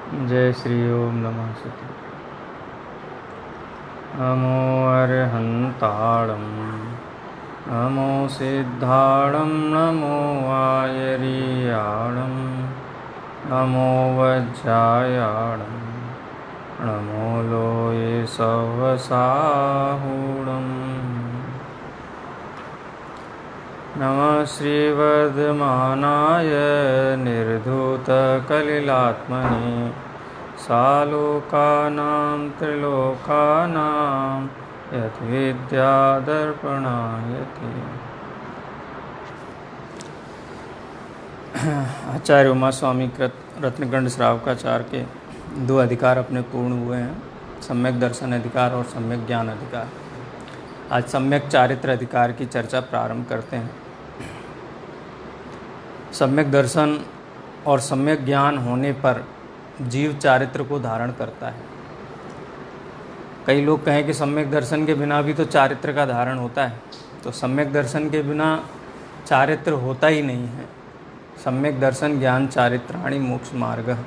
जय श्री ओम नमः सती। नमो अरहंताणं नमो सिद्धाणं नमो आयर्याणं नमो वज्रायाणं नमो लोये सवसाहूणम् नमः श्रीवर्धमानाय निर्धूतकलिलात्मने सालोकानां त्रिलोकानां यद्विद्यादर्पणायते। आचार्य उमा स्वामी कृत रत्नगंड श्रावकाचार्य के 2 अधिकार अपने पूर्ण हुए हैं, सम्यक दर्शन अधिकार और सम्यक ज्ञान अधिकार। आज सम्यक चारित्र अधिकार की चर्चा प्रारंभ करते हैं। सम्यक दर्शन और सम्यक ज्ञान होने पर जीव चारित्र को धारण करता है। कई लोग कहें कि सम्यक दर्शन के बिना भी तो चारित्र का धारण होता है, तो सम्यक दर्शन के बिना चारित्र होता ही नहीं है। सम्यक दर्शन ज्ञान चारित्राणि मोक्ष मार्ग।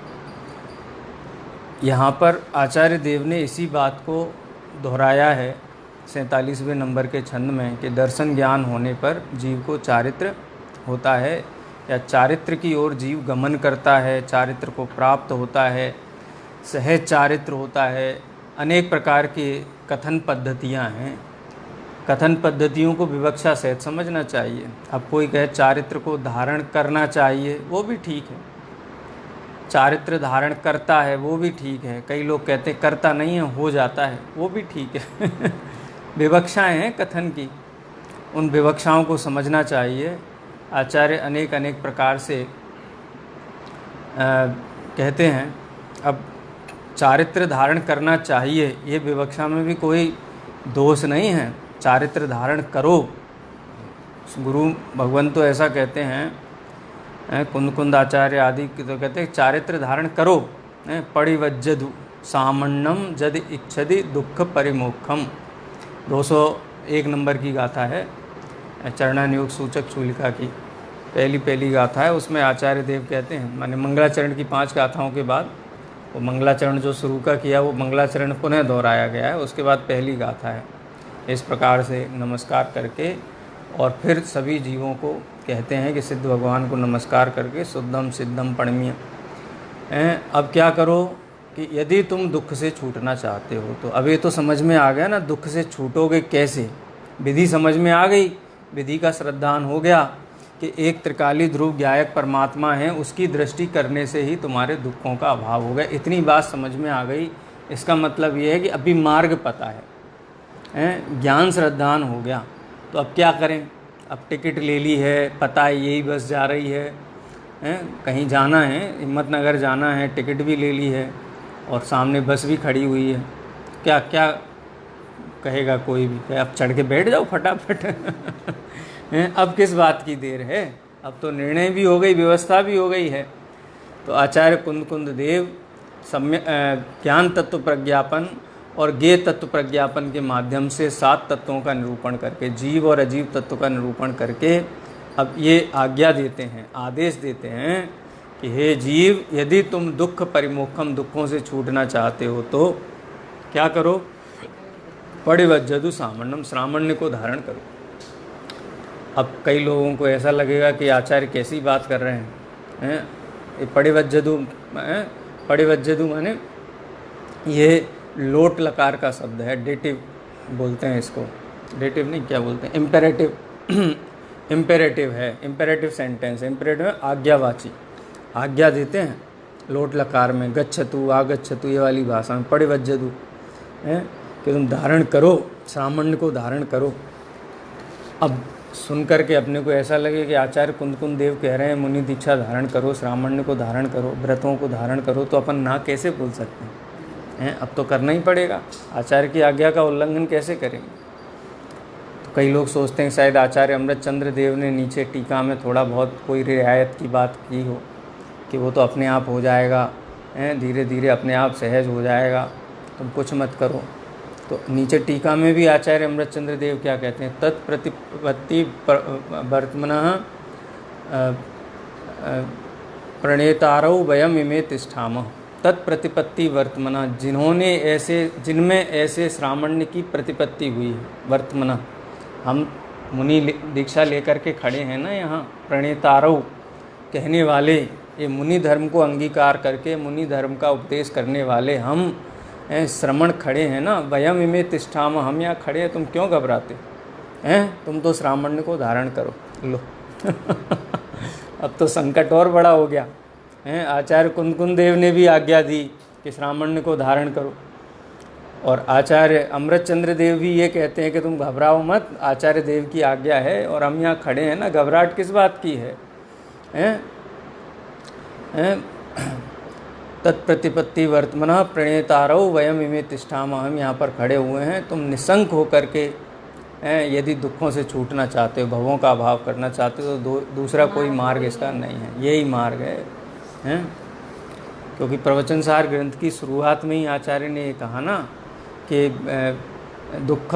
यहाँ पर आचार्य देव ने इसी बात को दोहराया है 47वें नंबर के छंद में कि दर्शन ज्ञान होने पर जीव को चारित्र होता है या चारित्र की ओर जीव गमन करता है, चारित्र को प्राप्त होता है, सहज चारित्र होता है। अनेक प्रकार की कथन पद्धतियाँ हैं। कथन पद्धतियों को विवक्षा सहित समझना चाहिए। अब कोई कहे चारित्र को धारण करना चाहिए, वो भी ठीक है। चारित्र धारण करता है, वो भी ठीक है। कई लोग कहते करता नहीं है, हो जाता है, वो भी ठीक है। विवक्षाएँ हैं कथन की, उन विवक्षाओं को समझना चाहिए। आचार्य अनेक अनेक प्रकार से कहते हैं। अब चारित्र धारण करना चाहिए, ये विवक्षा में भी कोई दोष नहीं है। चारित्र धारण करो, गुरु भगवान तो ऐसा कहते हैं, कुंद आचार्य आदि तो कहते हैं चारित्र धारण करो। परिवज्जधु सामन्नम जद इच्छति दुख परिमोक्षम, 201 नंबर की गाथा है, चरणानुयोग सूचक चूलिका की पहली गाथा है। उसमें आचार्य देव कहते हैं, माने मंगलाचरण की 5 गाथाओं के बाद वो मंगलाचरण जो शुरू का किया वो मंगलाचरण पुनः दोहराया गया है, उसके बाद पहली गाथा है। इस प्रकार से नमस्कार करके और फिर सभी जीवों को कहते हैं कि सिद्ध भगवान को नमस्कार करके शुद्धम सिद्धम पणमीय। अब क्या करो कि यदि तुम दुख से छूटना चाहते हो तो अब ये तो समझ में आ गया ना, दुख से छूटोगे कैसे। विधि समझ में आ गई, विधि का श्रद्धान हो गया कि एक त्रिकाली ध्रुव ज्ञायक परमात्मा है, उसकी दृष्टि करने से ही तुम्हारे दुखों का अभाव हो गया। इतनी बात समझ में आ गई। इसका मतलब ये है कि अभी मार्ग पता है, ज्ञान श्रद्धान हो गया। तो अब क्या करें। अब टिकट ले ली है, पता है यही बस जा रही है, कहीं जाना है, हिम्मतनगर जाना है, टिकट भी ले ली है और सामने बस भी खड़ी हुई है। क्या क्या कहेगा कोई भी, अब चढ़ के बैठ जाओ फटाफट। अब किस बात की देर है, अब तो निर्णय भी हो गई, व्यवस्था भी हो गई है। तो आचार्य कुंद देव सम्यक ज्ञान तत्व प्रज्ञापन और ज्ञेय तत्व प्रज्ञापन के माध्यम से 7 तत्वों का निरूपण करके, जीव और अजीव तत्व का निरूपण करके अब ये आज्ञा देते हैं, आदेश देते हैं कि हे जीव, यदि तुम दुख परिमोक्षम, दुखों से छूटना चाहते हो तो क्या करो। परिवज्जधु सामन्नम, सामान्य को धारण करो। अब कई लोगों को ऐसा लगेगा कि आचार्य कैसी बात कर रहे हैं। परिवज्जधु माने ये लोट लकार का शब्द है, डेटिव बोलते हैं इसको। डेटिव नहीं, क्या बोलते हैं, इम्पेरेटिव। इम्पेरेटिव है, इम्पेरेटिव सेंटेंस। इम्पेरेटिव है आज्ञावाची, आज्ञा देते हैं लोट लकार में, गच्छतु आगच्छतु, ये वाली भाषा में परिवज्जधु है कि तुम धारण करो, सामान्य को धारण करो। अब सुन कर के अपने को ऐसा लगे कि आचार्य कुंद देव कह रहे हैं मुनि दीक्षा धारण करो, श्रामण्य को धारण करो, व्रतों को धारण करो, तो अपन ना कैसे बोल सकते हैं। अब तो करना ही पड़ेगा, आचार्य की आज्ञा का उल्लंघन कैसे करेंगे। तो कई लोग सोचते हैं शायद आचार्य अमृतचंद्र देव ने नीचे टीका में थोड़ा बहुत कोई रियायत की बात की हो कि वो तो अपने आप हो जाएगा, धीरे धीरे अपने आप सहज हो जाएगा, तुम कुछ मत करो। तो नीचे टीका में भी आचार्य अमृतचंद्र देव क्या कहते हैं, तत्प्रतिपत्ति वर्तमनः प्रणेतारौ वयम इमे तिष्ठामः। तत्प्रतिपत्ति वर्तमना, जिनमें ऐसे श्रामण्य की प्रतिपत्ति हुई है। वर्तमना, हम मुनि दीक्षा लेकर के खड़े हैं ना यहाँ, प्रणेतारव कहने वाले, ये मुनि धर्म को अंगीकार करके मुनि धर्म का उपदेश करने वाले हम श्रमण खड़े हैं ना। वयम इमे तिष्ठाम, हम यहाँ खड़े हैं, तुम क्यों घबराते हैं? तुम तो श्रामण्य को धारण करो। लो अब तो संकट और बड़ा हो गया है। आचार्य कुंदकुंद देव ने भी आज्ञा दी कि श्रामण्य को धारण करो, और आचार्य अमृतचंद्र देव भी ये कहते हैं कि तुम घबराओ मत, आचार्य देव की आज्ञा है और हम यहाँ खड़े हैं ना, घबराहट किस बात की है? तत्प्रतिपत्ति वर्तमना प्रणेतारौ वयम इमे तिष्ठाम, हम यहाँ पर खड़े हुए हैं, तुम निसंक होकर के यदि दुखों से छूटना चाहते हो, भवों का अभाव करना चाहते हो, तो दूसरा कोई मार्ग इसका नहीं है, यही मार्ग है। क्योंकि प्रवचनसार ग्रंथ की शुरुआत में ही आचार्य ने ये कहा ना कि दुख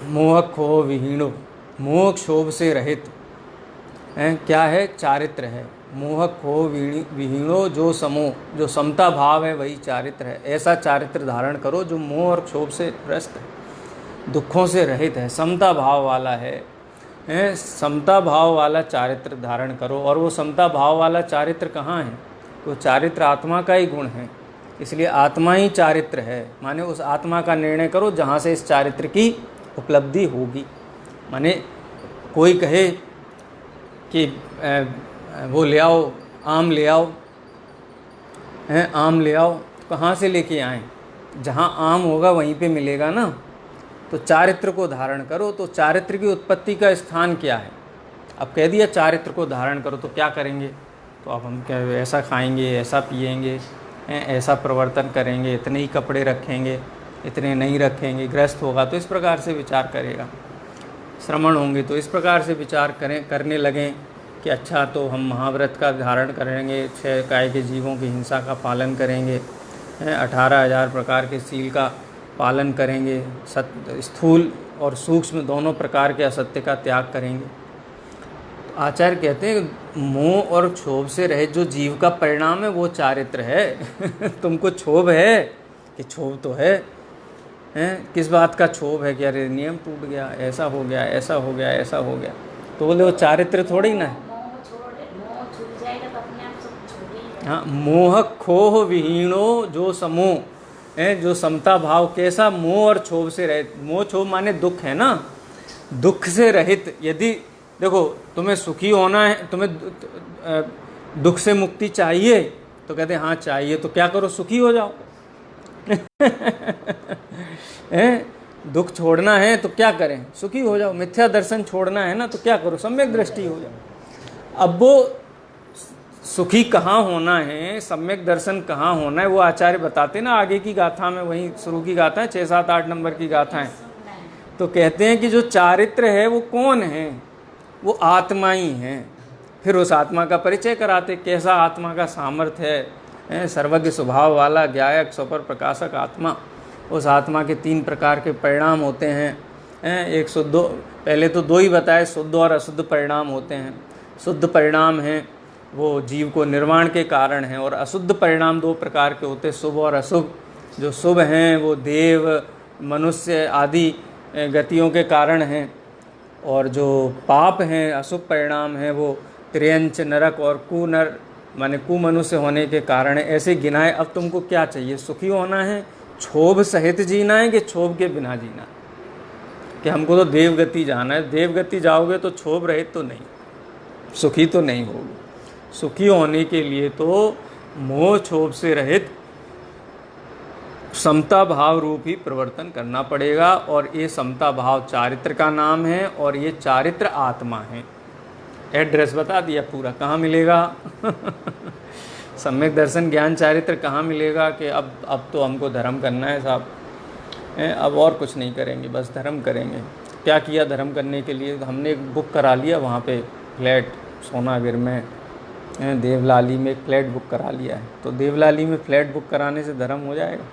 मोह खो विहीणो, मोह क्षोभ से रहित क्या है? चारित्र है। मोह खो विहीणो जो समो, जो समता भाव है वही चारित्र है। ऐसा चारित्र धारण करो जो मोह और क्षोभ से ग्रस्त है, दुखों से रहित है, समता भाव वाला है। समता भाव वाला चारित्र धारण करो। और वो समता भाव वाला चारित्र कहाँ है? वो चारित्र आत्मा का ही गुण है, इसलिए आत्मा ही चारित्र है। माने उस आत्मा का निर्णय करो जहाँ से इस चारित्र की उपलब्धि होगी। माने कोई कहे कि वो ले आओ, आम ले आओ, आम ले आओ, तो कहाँ से लेके आएँ? जहाँ आम होगा वहीं पे मिलेगा ना। तो चारित्र को धारण करो। तो चारित्र की उत्पत्ति का स्थान क्या है? अब कह दिया चारित्र को धारण करो, तो क्या करेंगे? तो अब हम क्या ऐसा खाएंगे, ऐसा पिएंगे, ऐसा प्रवर्तन करेंगे, इतने ही कपड़े रखेंगे, इतने नहीं रखेंगे। गृहस्थ होगा तो इस प्रकार से विचार करेगा, श्रमण होंगे तो इस प्रकार से विचार करने लगें कि अच्छा तो हम महाव्रत का धारण करेंगे, 6 काय के जीवों की हिंसा का पालन करेंगे, 18,000 प्रकार के सील का पालन करेंगे, स्थूल और सूक्ष्म दोनों प्रकार के असत्य का त्याग करेंगे। आचार्य कहते हैं मोह और क्षोभ से रहित जो जीव का परिणाम है वो चारित्र है। तुमको क्षोभ है कि क्षोभ तो है, किस बात का क्षोभ है कि अरे नियम टूट गया, ऐसा हो गया, ऐसा हो गया, ऐसा हो गया, तो बोले वो चारित्र थोड़ी ना है। हाँ, मोह खोह विहीणो जो समो, जो समता भाव, कैसा? मोह और क्षोभ से रहित। मोह क्षोभ माने दुख है ना, दुख से रहित। यदि देखो तुम्हें सुखी होना है, तुम्हें दुख से मुक्ति चाहिए, तो कहते हैं हाँ चाहिए, तो क्या करो? सुखी हो जाओ। दुख छोड़ना है तो क्या करें? सुखी हो जाओ। मिथ्या दर्शन छोड़ना है ना, तो क्या करो? सम्यक दृष्टि हो जाओ। अब वो सुखी कहाँ होना है, सम्यक दर्शन कहाँ होना है, वो आचार्य बताते ना आगे की गाथा में, वहीं शुरू की गाथा है, 6, 7, 8 नंबर की गाथा है। तो कहते हैं कि जो चारित्र है वो कौन है? वो आत्मा ही है। फिर उस आत्मा का परिचय कराते, कैसा आत्मा का सामर्थ्य है, सर्वज्ञ स्वभाव वाला, ज्ञायक, स्वपर प्रकाशक आत्मा। उस आत्मा के 3 प्रकार के परिणाम होते हैं। एक शुद्ध, पहले तो 2 ही बताए, शुद्ध और अशुद्ध परिणाम होते हैं। शुद्ध परिणाम है वो जीव को निर्वाण के कारण है, और अशुद्ध परिणाम 2 प्रकार के होते हैं, शुभ और अशुभ। जो शुभ हैं वो देव, मनुष्य आदि गतियों के कारण हैं, और जो पाप हैं, अशुभ परिणाम हैं, वो त्रियंच, नरक और कुनर माने कुमनुष्य होने के कारण है। ऐसे गिनाए। अब तुमको क्या चाहिए? सुखी होना है, क्षोभ सहित जीना है कि क्षोभ के बिना जीना है? कि हमको तो देवगति जाना है। देवगति जाओगे तो क्षोभ रहित तो नहीं, सुखी तो नहीं होगे। सुखी होने के लिए तो मोह क्षोभ से रहित समता भाव रूप ही प्रवर्तन करना पड़ेगा। और ये समता भाव चारित्र का नाम है, और ये चारित्र आत्मा है। एड्रेस बता दिया पूरा, कहाँ मिलेगा? सम्यक दर्शन ज्ञान चारित्र कहाँ मिलेगा? कि अब तो हमको धर्म करना है साहब, अब और कुछ नहीं करेंगे, बस धर्म करेंगे। क्या किया धर्म करने के लिए? हमने एक बुक करा लिया वहाँ पे फ्लैट सोनागिर में, देवलाली में एक फ्लैट बुक करा लिया है। तो देवलाली में फ्लैट बुक कराने से धर्म हो जाएगा?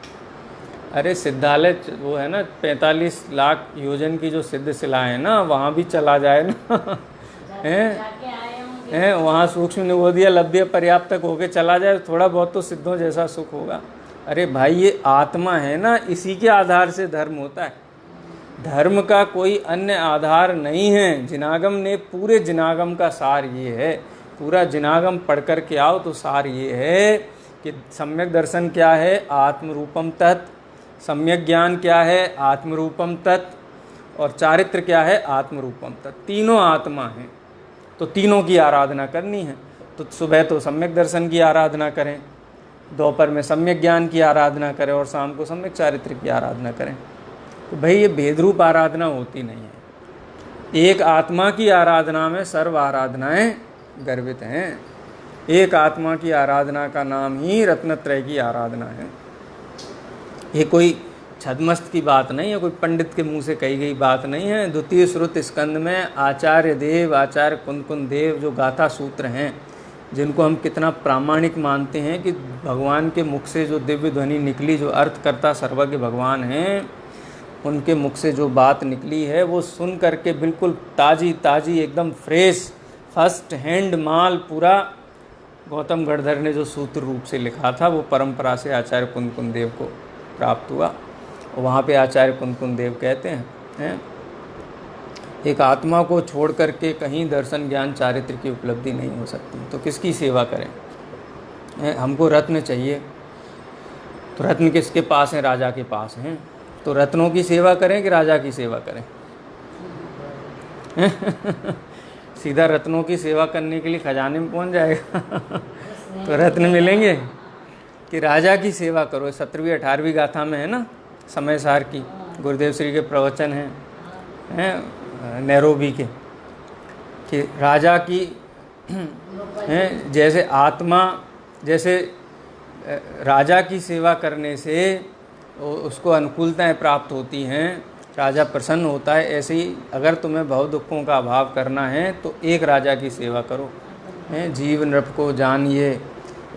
अरे सिद्धालय वो है ना 45 लाख योजन की जो सिद्ध शिला है ना, वहाँ भी चला जाए ना। हैं हैं, वहाँ सूक्ष्म निबोधिया लभ्य पर्याप्त तक होके चला जाए, थोड़ा बहुत तो सिद्धों जैसा सुख होगा। अरे भाई ये आत्मा है ना, इसी के आधार से धर्म होता है। धर्म का कोई अन्य आधार नहीं है। जिनागम ने पूरे जिनागम का सार ये है, पूरा जिनागम पढ़ कर के आओ तो सार ये है कि सम्यक दर्शन क्या है, आत्मरूपम तत्। सम्यक ज्ञान क्या है, आत्मरूपम तत्। और चारित्र क्या है, आत्मरूपम तत्। तीनों आत्मा हैं, तो तीनों की आराधना करनी है। तो सुबह तो सम्यक दर्शन की आराधना करें, दोपहर में सम्यक ज्ञान की आराधना करें और शाम को सम्यक चारित्र की आराधना करें। तो भाई ये भेदरूप आराधना होती नहीं है। एक आत्मा की आराधना में सर्व आराधनाएं गर्वित हैं। एक आत्मा की आराधना का नाम ही रत्नत्रय की आराधना है। ये कोई छद्मस्त की बात नहीं है, कोई पंडित के मुंह से कही गई बात नहीं है। द्वितीय श्रुत स्कंद में आचार्य देव, आचार्य कुंद देव जो गाथा सूत्र हैं, जिनको हम कितना प्रामाणिक मानते हैं कि भगवान के मुख से जो दिव्य ध्वनि निकली, जो अर्थकर्ता सर्वज्ञ भगवान हैं, उनके मुख से जो बात निकली है वो सुन करके बिल्कुल ताज़ी ताज़ी एकदम फ्रेश फर्स्ट हैंड माल पूरा गौतम गणधर ने जो सूत्र रूप से लिखा था वो परंपरा से आचार्य कुंद देव को प्राप्त हुआ। वहाँ पे आचार्य कुंद देव कहते हैं, एक आत्मा को छोड़ करके कहीं दर्शन ज्ञान चारित्र की उपलब्धि नहीं हो सकती। तो किसकी सेवा करें? हमको रत्न चाहिए, तो रत्न किसके पास हैं? राजा के पास हैं। तो रत्नों की सेवा करें कि राजा की सेवा करें? सीधा रत्नों की सेवा करने के लिए खजाने में पहुंच जाएगा। तो रत्न मिलेंगे कि राजा की सेवा करो। 17वीं 18वीं गाथा में है ना, समय सार की, गुरुदेव श्री के प्रवचन हैं नैरोबी के, कि राजा की हैं जैसे आत्मा, जैसे राजा की सेवा करने से उसको अनुकूलताएं प्राप्त होती हैं, राजा प्रसन्न होता है, ऐसे ही अगर तुम्हें भव दुखों का अभाव करना है तो एक राजा की सेवा करो। हैं जीव नृप को जानिए,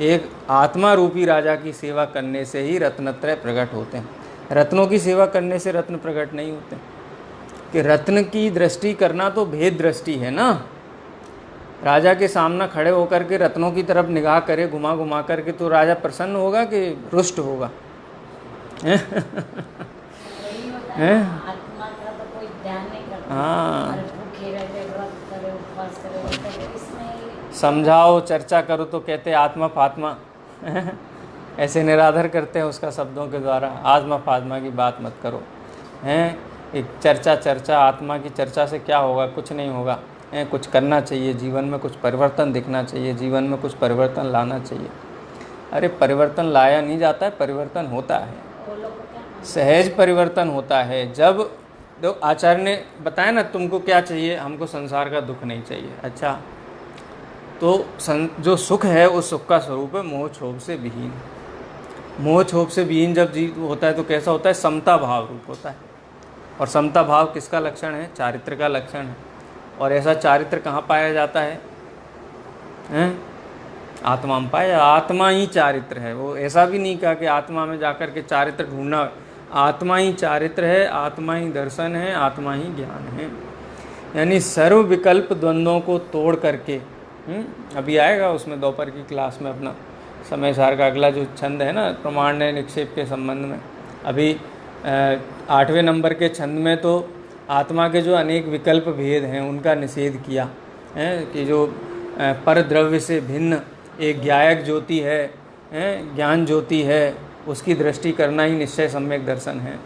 एक आत्मा रूपी राजा की सेवा करने से ही रत्नत्रय प्रकट होते हैं। रत्नों की सेवा करने से रत्न प्रकट नहीं होते। कि रत्न की दृष्टि करना तो भेद दृष्टि है ना। राजा के सामने खड़े होकर के रत्नों की तरफ निगाह करे घुमा घुमा करके, तो राजा प्रसन्न होगा कि रुष्ट होगा? हाँ, समझाओ चर्चा करो तो कहते आत्मा फात्मा। ऐसे निरादर करते हैं उसका शब्दों के द्वारा। आत्मा फात्मा की बात मत करो। हैं एक चर्चा आत्मा की चर्चा से क्या होगा? कुछ नहीं होगा। कुछ करना चाहिए जीवन में, कुछ परिवर्तन दिखना चाहिए जीवन में, कुछ परिवर्तन लाना चाहिए। अरे परिवर्तन लाया नहीं जाता है, परिवर्तन होता है, सहज परिवर्तन होता है। जब दो आचार्य ने बताया ना तुमको क्या चाहिए, हमको संसार का दुख नहीं चाहिए। अच्छा, तो जो सुख है उस सुख का स्वरूप है मोह क्षोभ से विहीन। मोह क्षोभ से विहीन जब जीव होता है तो कैसा होता है? समता भाव रूप होता है। और समता भाव किसका लक्षण है? चारित्र का लक्षण है। और ऐसा चारित्र कहाँ पाया जाता है? आत्मा में पाया। आत्मा ही चारित्र है। वो ऐसा भी नहीं कहा कि आत्मा में जाकर के चारित्र ढूंढना। आत्मा ही चारित्र है, आत्मा ही दर्शन है, आत्मा ही ज्ञान है। यानी सर्व विकल्प द्वंद्वों को तोड़ करके, अभी आएगा उसमें दोपहर की क्लास में अपना समय सार का अगला जो छंद है ना, प्रमाण निक्षेप के संबंध में। अभी 8वें नंबर के छंद में तो आत्मा के जो अनेक विकल्प भेद हैं उनका निषेध किया है कि जो पर द्रव्य से भिन्न एक ज्ञायक ज्योति है, ज्ञान ज्योति है, उसकी दृष्टि करना ही निश्चय सम्यक दर्शन है।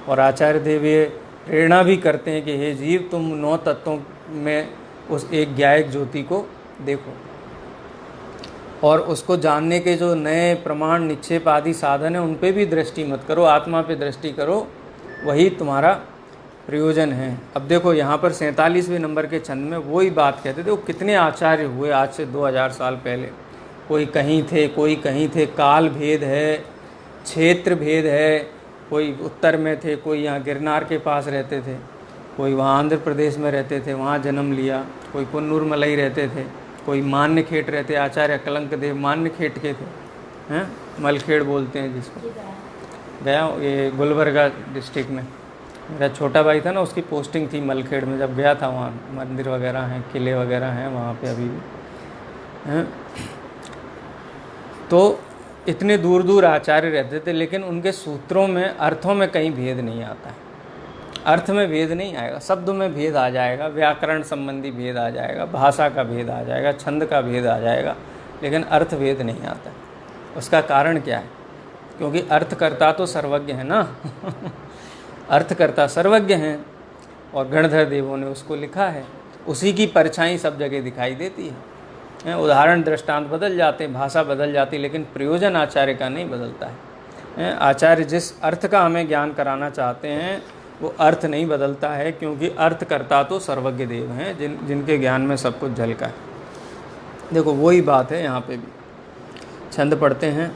और आचार्य देव ये प्रेरणा भी करते हैं कि हे जीव, तुम 9 तत्वों में उस एक ज्ञायक ज्योति को देखो और उसको जानने के जो नए प्रमाण निक्षेप आदि साधन है उन पे भी दृष्टि मत करो, आत्मा पे दृष्टि करो, वही तुम्हारा प्रयोजन है। अब देखो यहाँ पर 47वें नंबर के छंद में वही बात कहते थे। वो कितने आचार्य हुए आज से 2000 साल पहले, कोई कहीं थे कोई कहीं थे। काल भेद है, क्षेत्र भेद है, कोई उत्तर में थे, कोई यहाँ गिरनार के पास रहते थे, कोई वहाँ आंध्र प्रदेश में रहते थे, वहाँ जन्म लिया, कोई कुन्नूर मलई रहते थे, कोई मान्य खेट रहते। आचार्य कलंक देव मान्य खेट के थे, हैं मलखेड़ बोलते हैं जिसको, गया ये गुलबर्गा डिस्ट्रिक्ट में, मेरा छोटा भाई था ना, उसकी पोस्टिंग थी मलखेड़ में, जब गया था वहाँ मंदिर वगैरह हैं, किले वगैरह हैं वहाँ पे अभी भी हैं। तो इतने दूर दूर आचार्य रहते थे, लेकिन उनके सूत्रों में अर्थों में कहीं भेद नहीं आता है। अर्थ में भेद नहीं आएगा, शब्द में भेद आ जाएगा, व्याकरण संबंधी भेद आ जाएगा, भाषा का भेद आ जाएगा, छंद का भेद आ जाएगा, लेकिन अर्थ भेद नहीं आता। उसका कारण क्या है? क्योंकि अर्थकर्ता तो सर्वज्ञ है ना अर्थकर्ता सर्वज्ञ हैं और गणधर देवों ने उसको लिखा है, उसी की परछाई सब जगह दिखाई देती है। उदाहरण दृष्टांत बदल जाते हैं, भाषा बदल जाती है, लेकिन प्रयोजन आचार्य का नहीं बदलता है। आचार्य जिस अर्थ का हमें ज्ञान कराना चाहते हैं वो अर्थ नहीं बदलता है, क्योंकि अर्थकर्ता तो सर्वज्ञ देव हैं जिनके ज्ञान में सब कुछ झलका है। देखो वही बात है यहाँ पे भी। छंद पढ़ते हैं।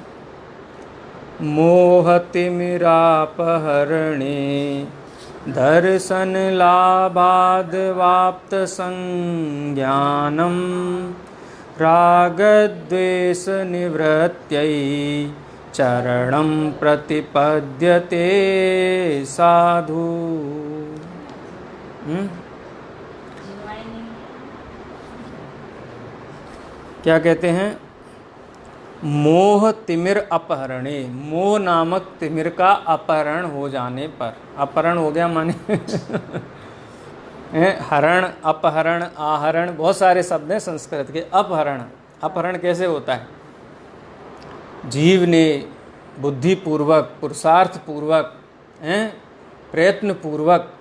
मोहतिमिरापहरणे दर्शन लाभाद वाप्त संज्ञानम रागद्वेष निवृत्यै चरणं प्रतिपद्यते साधु। क्या कहते हैं? मोह तिमिर अपहरणे, मोह नामक तिमिर का अपहरण हो जाने पर, अपहरण हो गया माने हरण, अपहरण, आहरण, बहुत सारे शब्द हैं संस्कृत के। अपहरण, अपहरण कैसे होता है? जीव ने बुद्धिपूर्वक, पुरुषार्थपूर्वक, प्रयत्नपूर्वक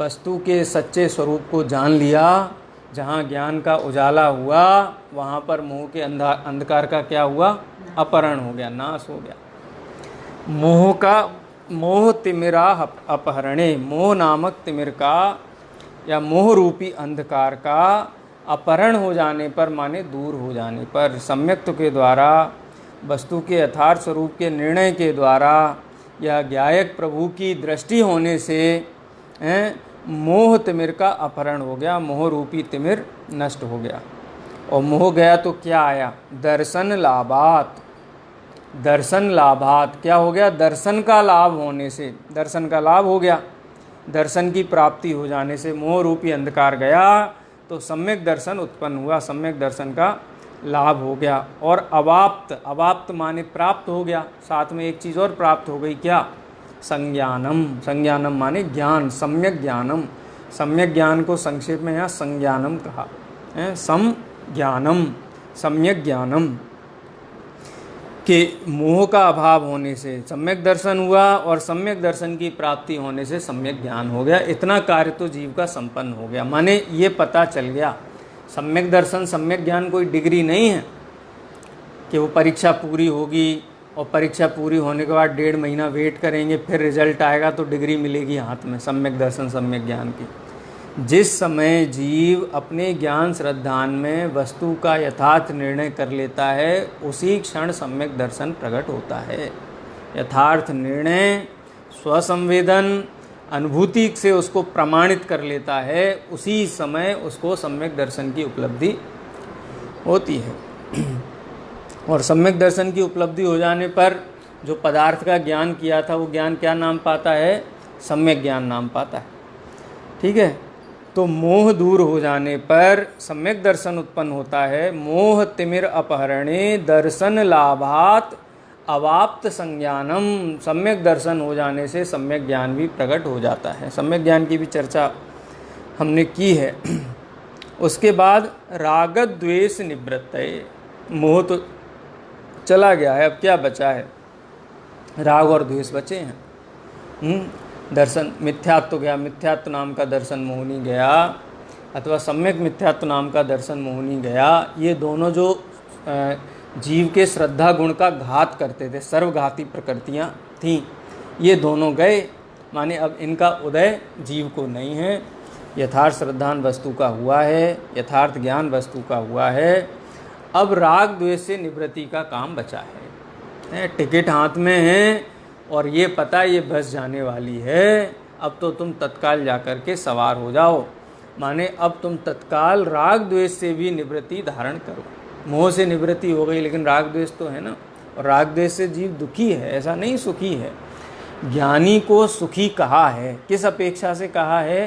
वस्तु के सच्चे स्वरूप को जान लिया। जहाँ ज्ञान का उजाला हुआ वहाँ पर मोह के अंधकार का क्या हुआ? अपहरण हो गया, नाश हो गया। मोह का, मोह तिमिरा अपहरणे, मोह नामक तिमिर का या मोह रूपी अंधकार का अपहरण हो जाने पर, माने दूर हो जाने पर, सम्यक्त्व के द्वारा, वस्तु के यथार्थ स्वरूप के निर्णय के द्वारा या ज्ञायक प्रभु की दृष्टि होने से मोह तिमिर का अपहरण हो गया, मोह रूपी तिमिर नष्ट हो गया। और मोह गया तो क्या आया? दर्शन लाभात, दर्शन लाभात क्या हो गया? दर्शन का लाभ होने से, दर्शन का लाभ हो गया, दर्शन की प्राप्ति हो जाने से मोह रूपी अंधकार गया तो सम्यक दर्शन उत्पन्न हुआ, सम्यक दर्शन का लाभ हो गया। और अवाप्त, अवाप्त माने प्राप्त हो गया, साथ में एक चीज़ और प्राप्त हो गई, क्या? संज्ञानम, संज्ञानम माने ज्ञान, सम्यक ज्ञानम। सम्यक ज्ञान को संक्षेप में यहाँ संज्ञानम कहा है। सम ज्ञानम, सम्यक ज्ञानम के मोह का अभाव होने से सम्यक दर्शन हुआ और सम्यक दर्शन की प्राप्ति होने से सम्यक ज्ञान हो गया। इतना कार्य तो जीव का संपन्न हो गया, माने ये पता चल गया। सम्यक दर्शन, सम्यक ज्ञान कोई डिग्री नहीं है कि वो परीक्षा पूरी होगी और परीक्षा पूरी होने के बाद 1.5 महीना वेट करेंगे फिर रिजल्ट आएगा तो डिग्री मिलेगी हाथ में सम्यक दर्शन, सम्यक ज्ञान की। जिस समय जीव अपने ज्ञान श्रद्धान में वस्तु का यथार्थ निर्णय कर लेता है उसी क्षण सम्यक दर्शन प्रकट होता है। यथार्थ निर्णय, स्वसंवेदन, अनुभूति से उसको प्रमाणित कर लेता है, उसी समय उसको सम्यक दर्शन की उपलब्धि होती है। और सम्यक दर्शन की उपलब्धि हो जाने पर जो पदार्थ का ज्ञान किया था वो ज्ञान क्या नाम पाता है? सम्यक ज्ञान नाम पाता है। ठीक है, तो मोह दूर हो जाने पर सम्यक दर्शन उत्पन्न होता है। मोह तिमिर अपहरणे दर्शन लाभात अवाप्त संज्ञानम, सम्यक दर्शन हो जाने से सम्यक ज्ञान भी प्रकट हो जाता है। सम्यक ज्ञान की भी चर्चा हमने की है। उसके बाद राग द्वेष निवृत्तये, मोह तो चला गया है, अब क्या बचा है? राग और द्वेष बचे हैं। दर्शन मिथ्यात्व गया, मिथ्यात्व नाम का दर्शन मोहनी गया, अथवा सम्यक मिथ्यात्व नाम का दर्शन मोहनी गया। ये दोनों जो जीव के श्रद्धा गुण का घात करते थे, सर्वघाती प्रकृतियाँ थीं, ये दोनों गए, माने अब इनका उदय जीव को नहीं है। यथार्थ श्रद्धान वस्तु का हुआ है, यथार्थ ज्ञान वस्तु का हुआ है। अब राग द्वेष से निवृत्ति का काम बचा है। टिकट हाथ में है और ये पता ये बस जाने वाली है, अब तो तुम तत्काल जाकर के सवार हो जाओ। माने अब तुम तत्काल राग द्वेष से भी निवृत्ति धारण करो। मोह से निवृत्ति हो गई लेकिन राग द्वेष तो है ना, और राग द्वेष से जीव दुखी है, ऐसा नहीं सुखी है। ज्ञानी को सुखी कहा है, किस अपेक्षा से कहा है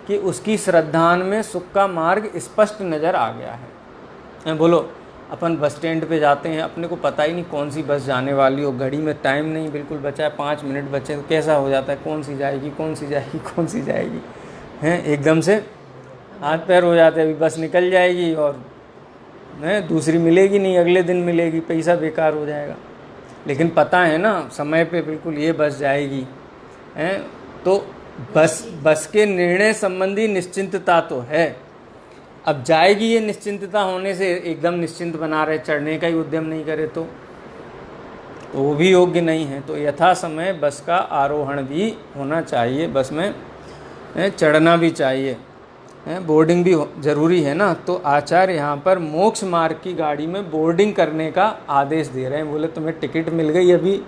कि उसकी श्रद्धान में सुख का मार्ग स्पष्ट नज़र आ गया है। बोलो, अपन बस स्टैंड पे जाते हैं, अपने को पता ही नहीं कौन सी बस जाने वाली हो, घड़ी में टाइम नहीं बिल्कुल बचा है, 5 मिनट बचे, तो कैसा हो जाता है, कौन सी जाएगी कौन सी जाएगी कौन सी जाएगी, हैं एकदम से हाथ पैर हो जाते हैं, अभी बस निकल जाएगी और दूसरी मिलेगी नहीं, अगले दिन मिलेगी, पैसा बेकार हो जाएगा। लेकिन पता है ना समय पे बिल्कुल ये बस जाएगी, हैं तो बस के निर्णय संबंधी निश्चिंतता तो है। अब जाएगी ये निश्चिंतता होने से एकदम निश्चिंत बना रहे, चढ़ने का ही उद्यम नहीं करे तो वो भी योग्य नहीं है। तो यथा समय बस का आरोहण भी होना चाहिए, बस में चढ़ना भी चाहिए, बोर्डिंग भी ज़रूरी है ना। तो आचार्य यहाँ पर मोक्ष मार्ग की गाड़ी में बोर्डिंग करने का आदेश दे रहे हैं। बोले तुम्हें टिकट मिल गई अभी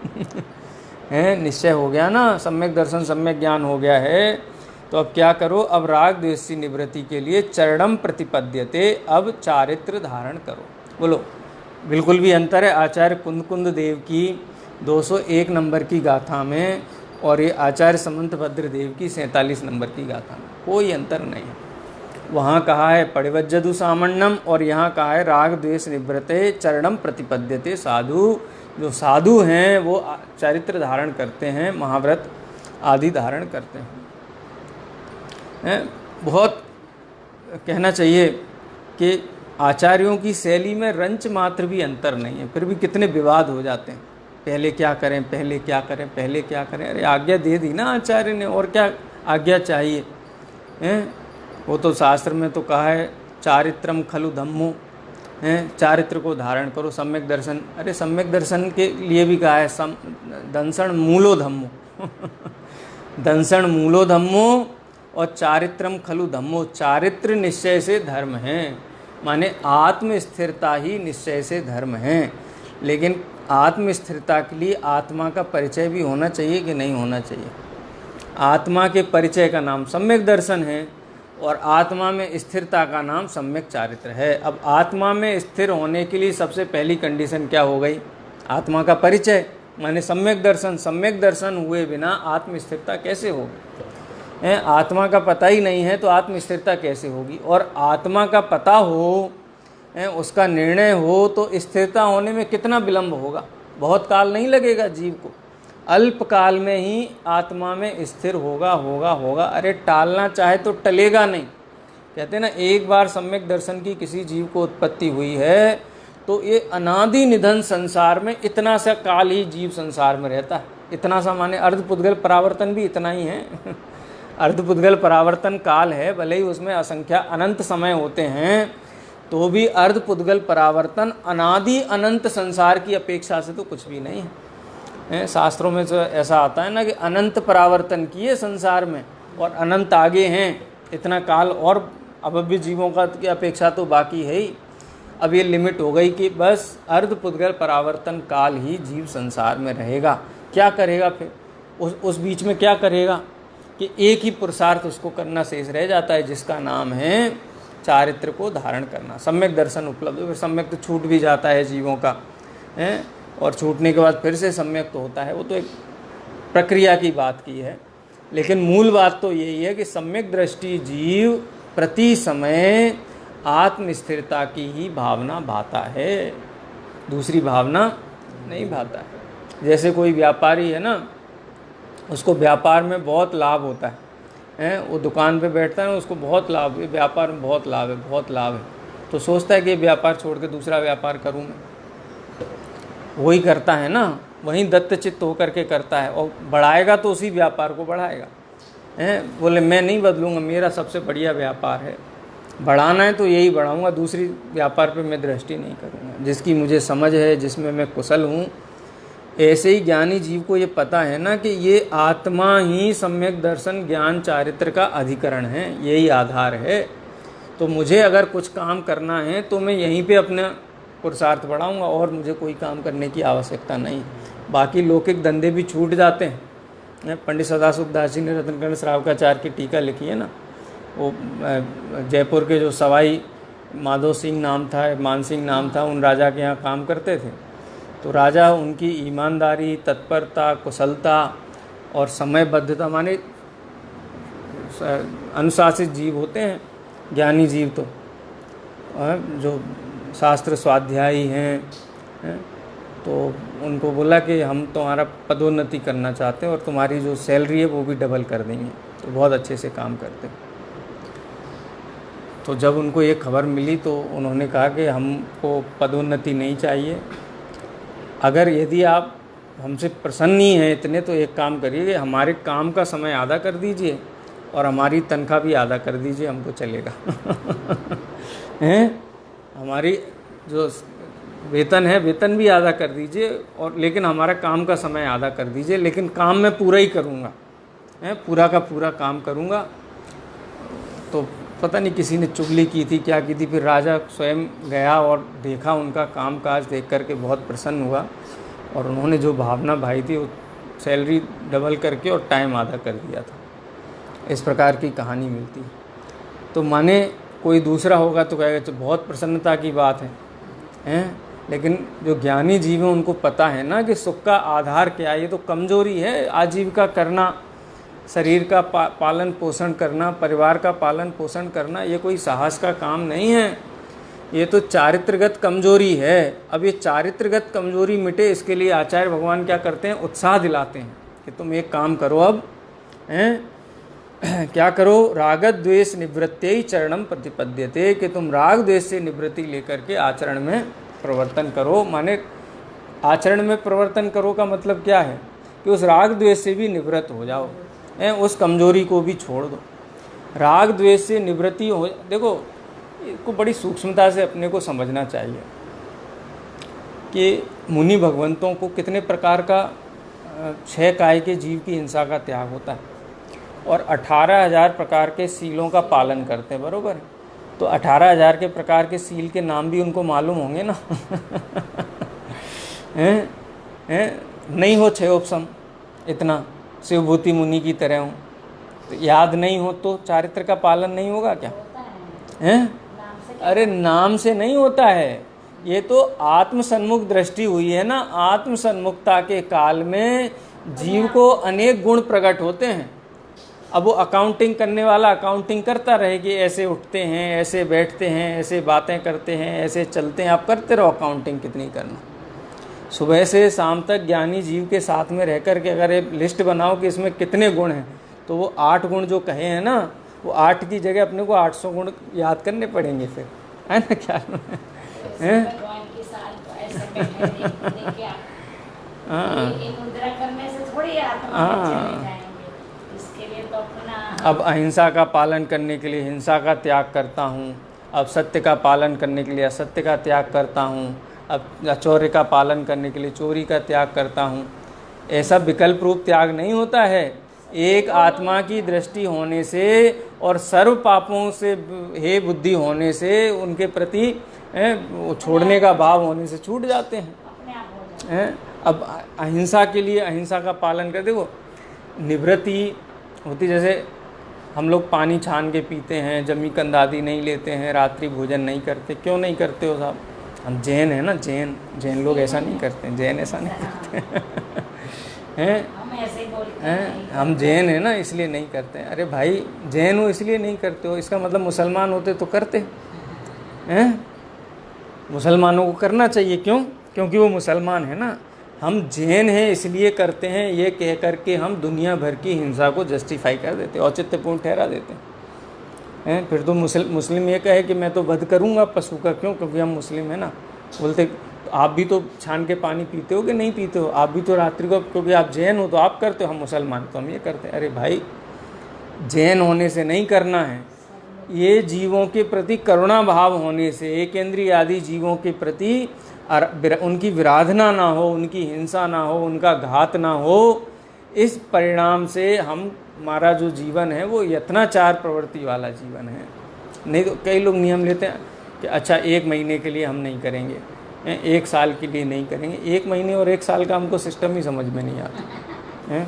है, निश्चय हो गया ना, सम्यक दर्शन सम्यक ज्ञान हो गया है, तो अब क्या करो, अब राग द्वेष की निवृत्ति के लिए चरणम प्रतिपद्यते, अब चारित्र धारण करो। बोलो, बिल्कुल भी अंतर है आचार्य कुंद देव की 201 नंबर की गाथा में और ये आचार्य समंतभद्र देव की 47 नंबर की गाथा में कोई अंतर नहीं है। वहाँ कहा है पड़िवज्जदु सामण्यम और यहाँ कहा है राग द्वेष निवृत्ते चरणम प्रतिपद्यते। साधु, जो साधु हैं वो चरित्र धारण करते हैं, महाव्रत आदि धारण करते हैं। बहुत कहना चाहिए कि आचार्यों की शैली में रंच मात्र भी अंतर नहीं है, फिर भी कितने विवाद हो जाते हैं, पहले क्या करें पहले क्या करें पहले क्या करें। अरे आज्ञा दे दी ना आचार्य ने, और क्या आज्ञा चाहिए हैं। वो तो शास्त्र में तो कहा है चारित्रम खलु धम्मो, हैं चारित्र को धारण करो, सम्यक दर्शन। अरे सम्यक दर्शन के लिए भी कहा है दंसण मूलो धम्मो दंसण मूलो धम्मो और चारित्रम खलु धम्मो। चारित्र निश्चय से धर्म है, माने आत्म स्थिरता ही निश्चय से धर्म है। लेकिन आत्म स्थिरता के लिए आत्मा का परिचय भी होना चाहिए कि नहीं होना चाहिए। आत्मा के परिचय का नाम सम्यक दर्शन है और आत्मा में स्थिरता का नाम सम्यक चारित्र है। अब आत्मा में स्थिर होने के लिए सबसे पहली कंडीशन क्या हो गई, आत्मा का परिचय, माने सम्यक दर्शन। सम्यक दर्शन हुए बिना आत्म स्थिरता कैसे होगी, आत्मा का पता ही नहीं है तो आत्म स्थिरता कैसे होगी। और आत्मा का पता हो, उसका निर्णय हो, तो स्थिरता होने में कितना विलंब होगा, बहुत काल नहीं लगेगा जीव को, अल्प काल में ही आत्मा में स्थिर होगा। अरे टालना चाहे तो टलेगा नहीं। कहते हैं ना, एक बार सम्यक दर्शन की किसी जीव को उत्पत्ति हुई है तो ये अनादि निधन संसार में इतना सा काल ही जीव संसार में रहता है। इतना सा माने अर्धपुद्गल परावर्तन भी इतना ही है अर्धपुद्गल परावर्तन काल है, भले ही उसमें असंख्या अनंत समय होते हैं, तो भी अर्धपुद्गल परावर्तन अनादि अनंत संसार की अपेक्षा से तो कुछ भी नहीं है। शास्त्रों में तो ऐसा आता है ना कि अनंत परावर्तन किए संसार में और अनंत आगे हैं, इतना काल और अभव्य जीवों का की अपेक्षा तो बाकी है ही। अब ये लिमिट हो गई कि बस अर्धपुद्गल परावर्तन काल ही जीव संसार में रहेगा। क्या करेगा फिर उस बीच में, क्या करेगा कि एक ही पुरुषार्थ उसको करना शेष रह जाता है, जिसका नाम है चारित्र को धारण करना। सम्यक दर्शन उपलब्ध हो, फिर सम्यक तो छूट भी जाता है जीवों का, हैं, और छूटने के बाद फिर से सम्यक तो होता है। वो तो एक प्रक्रिया की बात की है, लेकिन मूल बात तो यही है कि सम्यक दृष्टि जीव प्रति समय आत्म स्थिरता की ही भावना भाता है, दूसरी भावना नहीं भाता है। जैसे कोई व्यापारी है ना, उसको व्यापार में बहुत लाभ होता है, वो दुकान पे बैठता है ना, उसको बहुत लाभ है, व्यापार में बहुत लाभ है, बहुत लाभ है, तो सोचता है कि व्यापार छोड़ के दूसरा व्यापार करूँ मैं। वही करता है ना, वहीं दत्तचित्त होकर के करता है, और बढ़ाएगा तो उसी व्यापार को बढ़ाएगा। बोले मैं नहीं बदलूँगा, मेरा सबसे बढ़िया व्यापार है, बढ़ाना है तो यही बढ़ाऊँगा, दूसरी व्यापार पे मैं दृष्टि नहीं करूँगा, जिसकी मुझे समझ है, जिसमें मैं कुशल हूँ। ऐसे ही ज्ञानी जीव को ये पता है ना कि ये आत्मा ही सम्यक दर्शन ज्ञान चारित्र का अधिकरण है, यही आधार है। तो मुझे अगर कुछ काम करना है तो मैं यहीं पे अपना पुरुषार्थ बढ़ाऊंगा, और मुझे कोई काम करने की आवश्यकता नहीं। बाकी लौकिक धंधे भी छूट जाते हैं। पंडित सदाशिवदास जी ने रत्नकर्ण श्रावकाचार्य की टीका लिखी है ना, वो जयपुर के जो सवाई माधो सिंह नाम था, मान सिंह नाम था, उन राजा के यहाँ काम करते थे। तो राजा उनकी ईमानदारी, तत्परता, कुशलता और समयबद्धता माने अनुशासित जीव होते हैं ज्ञानी जीव, तो जो शास्त्र स्वाध्यायी हैं, तो उनको बोला कि हम तुम्हारा पदोन्नति करना चाहते हैं और तुम्हारी जो सैलरी है वो भी डबल कर देंगे, तो बहुत अच्छे से काम करते हैं। तो जब उनको ये खबर मिली तो उन्होंने कहा कि हमको पदोन्नति नहीं चाहिए, अगर यदि आप हमसे प्रसन्न ही हैं इतने तो एक काम करिए कि हमारे काम का समय आधा कर दीजिए और हमारी तनख्वाह भी आधा कर दीजिए, हमको चलेगा। हैं, हमारी जो वेतन है वेतन भी आधा कर दीजिए, और लेकिन हमारा काम का समय आधा कर दीजिए, लेकिन काम मैं पूरा ही करूँगा, पूरा का पूरा काम करूँगा। तो पता नहीं किसी ने चुगली की थी, क्या की थी, फिर राजा स्वयं गया और देखा, उनका काम काज देख करके बहुत प्रसन्न हुआ, और उन्होंने जो भावना भाई थी वो सैलरी डबल करके और टाइम आधा कर दिया था। इस प्रकार की कहानी मिलती है। तो माने कोई दूसरा होगा तो कहेगा तो बहुत प्रसन्नता की बात है, हैं? लेकिन जो ज्ञानी जीव हैं उनको पता है ना कि सुख का आधार क्या है। ये तो कमजोरी है, आजीविका करना, शरीर का पालन पोषण करना, परिवार का पालन पोषण करना, ये कोई साहस का काम नहीं है, ये तो चारित्रगत कमजोरी है। अब ये चारित्रगत कमजोरी मिटे इसके लिए आचार्य भगवान क्या करते हैं, उत्साह दिलाते हैं कि तुम एक काम करो, अब हैं क्या करो, रागत द्वेष निवृत्त्यै चरणम प्रतिपद्यते, कि तुम राग द्वेष से निवृत्ति लेकर के आचरण में प्रवर्तन करो। माने आचरण में प्रवर्तन करो का मतलब क्या है कि उस राग द्वेष से भी निवृत्त हो जाओ, उस कमजोरी को भी छोड़ दो। राग द्वेष से निवृत्ति हो, देखो इसको बड़ी सूक्ष्मता से अपने को समझना चाहिए कि मुनि भगवंतों को कितने प्रकार का 6 काय के जीव की हिंसा का त्याग होता है, और 18,000 प्रकार के सीलों का पालन करते हैं, बरोबर है। तो 18,000 के प्रकार के सील के नाम भी उनको मालूम होंगे ना। नहीं हो 6 इतना शिवभूति मुनि की तरह हो, तो याद नहीं हो तो चारित्र का पालन नहीं होगा क्या? हैं? अरे नाम से नहीं होता है, ये तो आत्मसन्मुख दृष्टि हुई है ना। आत्मसन्मुखता के काल में जीव को अनेक गुण प्रकट होते हैं। अब वो अकाउंटिंग करने वाला अकाउंटिंग करता रहे कि ऐसे उठते हैं, ऐसे बैठते हैं, ऐसे बातें करते हैं, ऐसे चलते हैं। आप करते रहो अकाउंटिंग, कितनी करना। सुबह से शाम तक ज्ञानी जीव के साथ में रह कर के अगर एक लिस्ट बनाओ कि इसमें कितने गुण हैं, तो वो 8 गुण जो कहे हैं ना, वो 8 की जगह अपने को 800 गुण याद करने पड़ेंगे फिर, है ना? क्या है? अब अहिंसा का पालन करने के लिए हिंसा का त्याग करता हूँ, अब सत्य का पालन करने के लिए असत्य का त्याग करता हूँ, अब चौर्य का पालन करने के लिए चोरी का त्याग करता हूँ। ऐसा विकल्प रूप त्याग नहीं होता है। एक आत्मा की दृष्टि होने से और सर्व पापों से हे बुद्धि होने से, उनके प्रति छोड़ने का भाव होने से छूट जाते हैं। अब अहिंसा के लिए अहिंसा का पालन कर, देखो निवृत्ति होती, जैसे हम लोग पानी छान के पीते हैं, जमी कंद आदि नहीं लेते हैं, रात्रि भोजन नहीं करते। क्यों नहीं करते हो साहब? हम जैन हैं ना, जैन लोग ऐसा नहीं करते हैं, जैन ऐसा नहीं करते हैं। हम जैन हैं ना, इसलिए नहीं करते हैं। अरे भाई जैन हो इसलिए नहीं करते हो, इसका मतलब मुसलमान होते तो करते हैं। मुसलमानों को करना चाहिए, क्यों? क्योंकि वो मुसलमान है ना। हम जैन हैं इसलिए करते हैं, ये कह करके हम दुनिया भर की हिंसा को जस्टिफाई कर देते, औचित्यपूर्ण ठहरा देते हैं। फिर तो मुस्लिम ये कहे कि मैं तो वध करूँगा पशु का, क्यों? क्योंकि हम मुस्लिम हैं ना। बोलते आप भी तो छान के पानी पीते हो कि नहीं पीते हो? आप भी तो रात्रि को, क्योंकि आप जैन हो तो आप करते हो, हम मुसलमान तो हम ये करते हैं। अरे भाई जैन होने से नहीं करना है, ये जीवों के प्रति करुणा भाव होने से, एक इंद्रिय आदि जीवों के प्रति उनकी विराधना ना हो, उनकी हिंसा ना हो, उनका घात ना हो, इस परिणाम से हमारा जो जीवन है वो यत्नाचार प्रवृत्ति वाला जीवन है। नहीं तो कई लोग नियम लेते हैं कि अच्छा 1 महीने के लिए हम नहीं करेंगे, 1 साल के लिए नहीं करेंगे। 1 महीने और 1 साल का हमको सिस्टम ही समझ में नहीं आता है।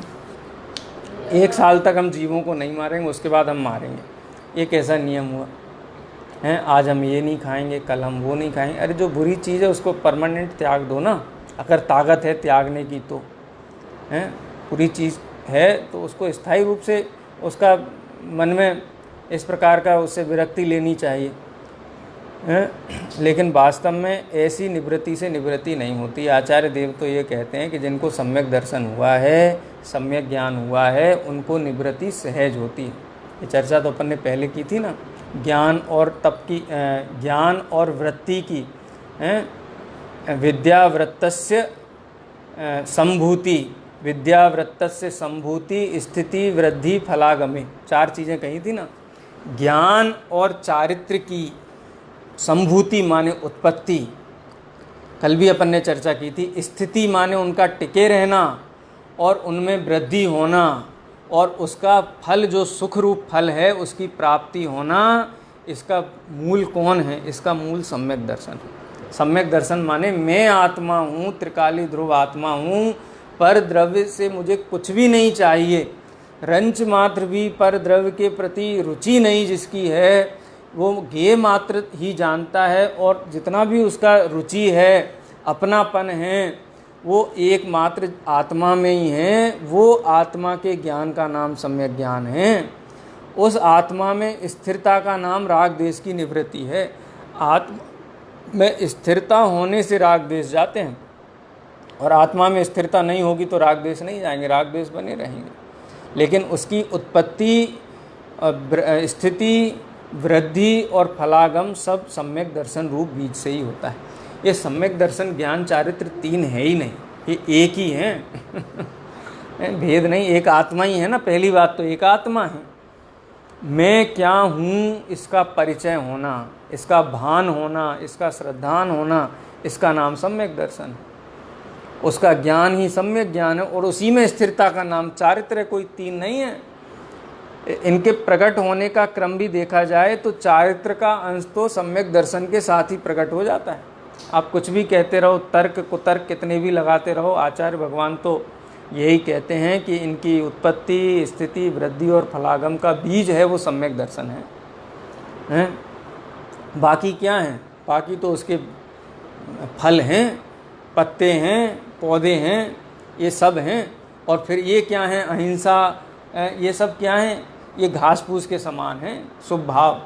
1 साल तक हम जीवों को नहीं मारेंगे, उसके बाद हम मारेंगे। एक ऐसा नियम हुआ है, आज हम ये नहीं खाएंगे, कल हम वो नहीं खाएंगे। अरे जो बुरी चीज़ है उसको परमानेंट त्याग दो ना, अगर ताकत है त्यागने की तो। हैं बुरी चीज़ है तो उसको स्थायी रूप से उसका मन में इस प्रकार का उससे विरक्ति लेनी चाहिए। लेकिन वास्तव में ऐसी निवृत्ति से निवृत्ति नहीं होती। आचार्य देव तो ये कहते हैं कि जिनको सम्यक दर्शन हुआ है, सम्यक ज्ञान हुआ है, उनको निवृत्ति सहज होती है। ये चर्चा तो अपन ने पहले की थी ना, ज्ञान और तप की, ज्ञान और वृत्ति की, विद्यावृत्तस्य संभूति, विद्यावृत्तस्य संभूति स्थिति वृद्धि फलागमे, 4 चीज़ें कही थी ना। ज्ञान और चारित्र की संभूति माने उत्पत्ति, कल भी अपन ने चर्चा की थी। स्थिति माने उनका टिके रहना और उनमें वृद्धि होना, और उसका फल जो सुख रूप फल है उसकी प्राप्ति होना। इसका मूल कौन है? इसका मूल सम्यक दर्शन। सम्यक दर्शन माने मैं आत्मा हूँ, त्रिकाली ध्रुव आत्मा हूँ, पर द्रव्य से मुझे कुछ भी नहीं चाहिए, रंच मात्र भी पर द्रव्य के प्रति रुचि नहीं जिसकी है, वो ज्ञेय मात्र ही जानता है, और जितना भी उसका रुचि है, अपनापन है, वो एकमात्र आत्मा में ही है। वो आत्मा के ज्ञान का नाम सम्यक ज्ञान है। उस आत्मा में स्थिरता का नाम राग द्वेष की निवृत्ति है। आत्मा में स्थिरता होने से राग द्वेष जाते हैं, और आत्मा में स्थिरता नहीं होगी तो राग द्वेष नहीं जाएंगे, राग द्वेष बने रहेंगे। लेकिन उसकी उत्पत्ति, स्थिति, वृद्धि और फलागम सब सम्यक दर्शन रूप बीज से ही होता है। ये सम्यक दर्शन ज्ञान चारित्र 3 है ही नहीं, ये एक ही है। भेद नहीं, एक आत्मा ही है ना। पहली बात तो एक आत्मा है। मैं क्या हूँ इसका परिचय होना, इसका भान होना, इसका श्रद्धान होना, इसका नाम सम्यक दर्शन है। उसका ज्ञान ही सम्यक ज्ञान है, और उसी में स्थिरता का नाम चारित्र है। कोई 3 नहीं है। इनके प्रकट होने का क्रम भी देखा जाए तो चारित्र का अंश तो सम्यक दर्शन के साथ ही प्रकट हो जाता है। आप कुछ भी कहते रहो, तर्क कुतर्क कितने भी लगाते रहो, आचार्य भगवान तो यही कहते हैं कि इनकी उत्पत्ति, स्थिति, वृद्धि और फलागम का बीज है वो सम्यक दर्शन है। बाकी क्या है? बाकी तो उसके फल हैं, पत्ते हैं, पौधे हैं, ये सब हैं। और फिर ये क्या है? अहिंसा, ये सब क्या है? ये घास फूस के समान है। शुभ भाव,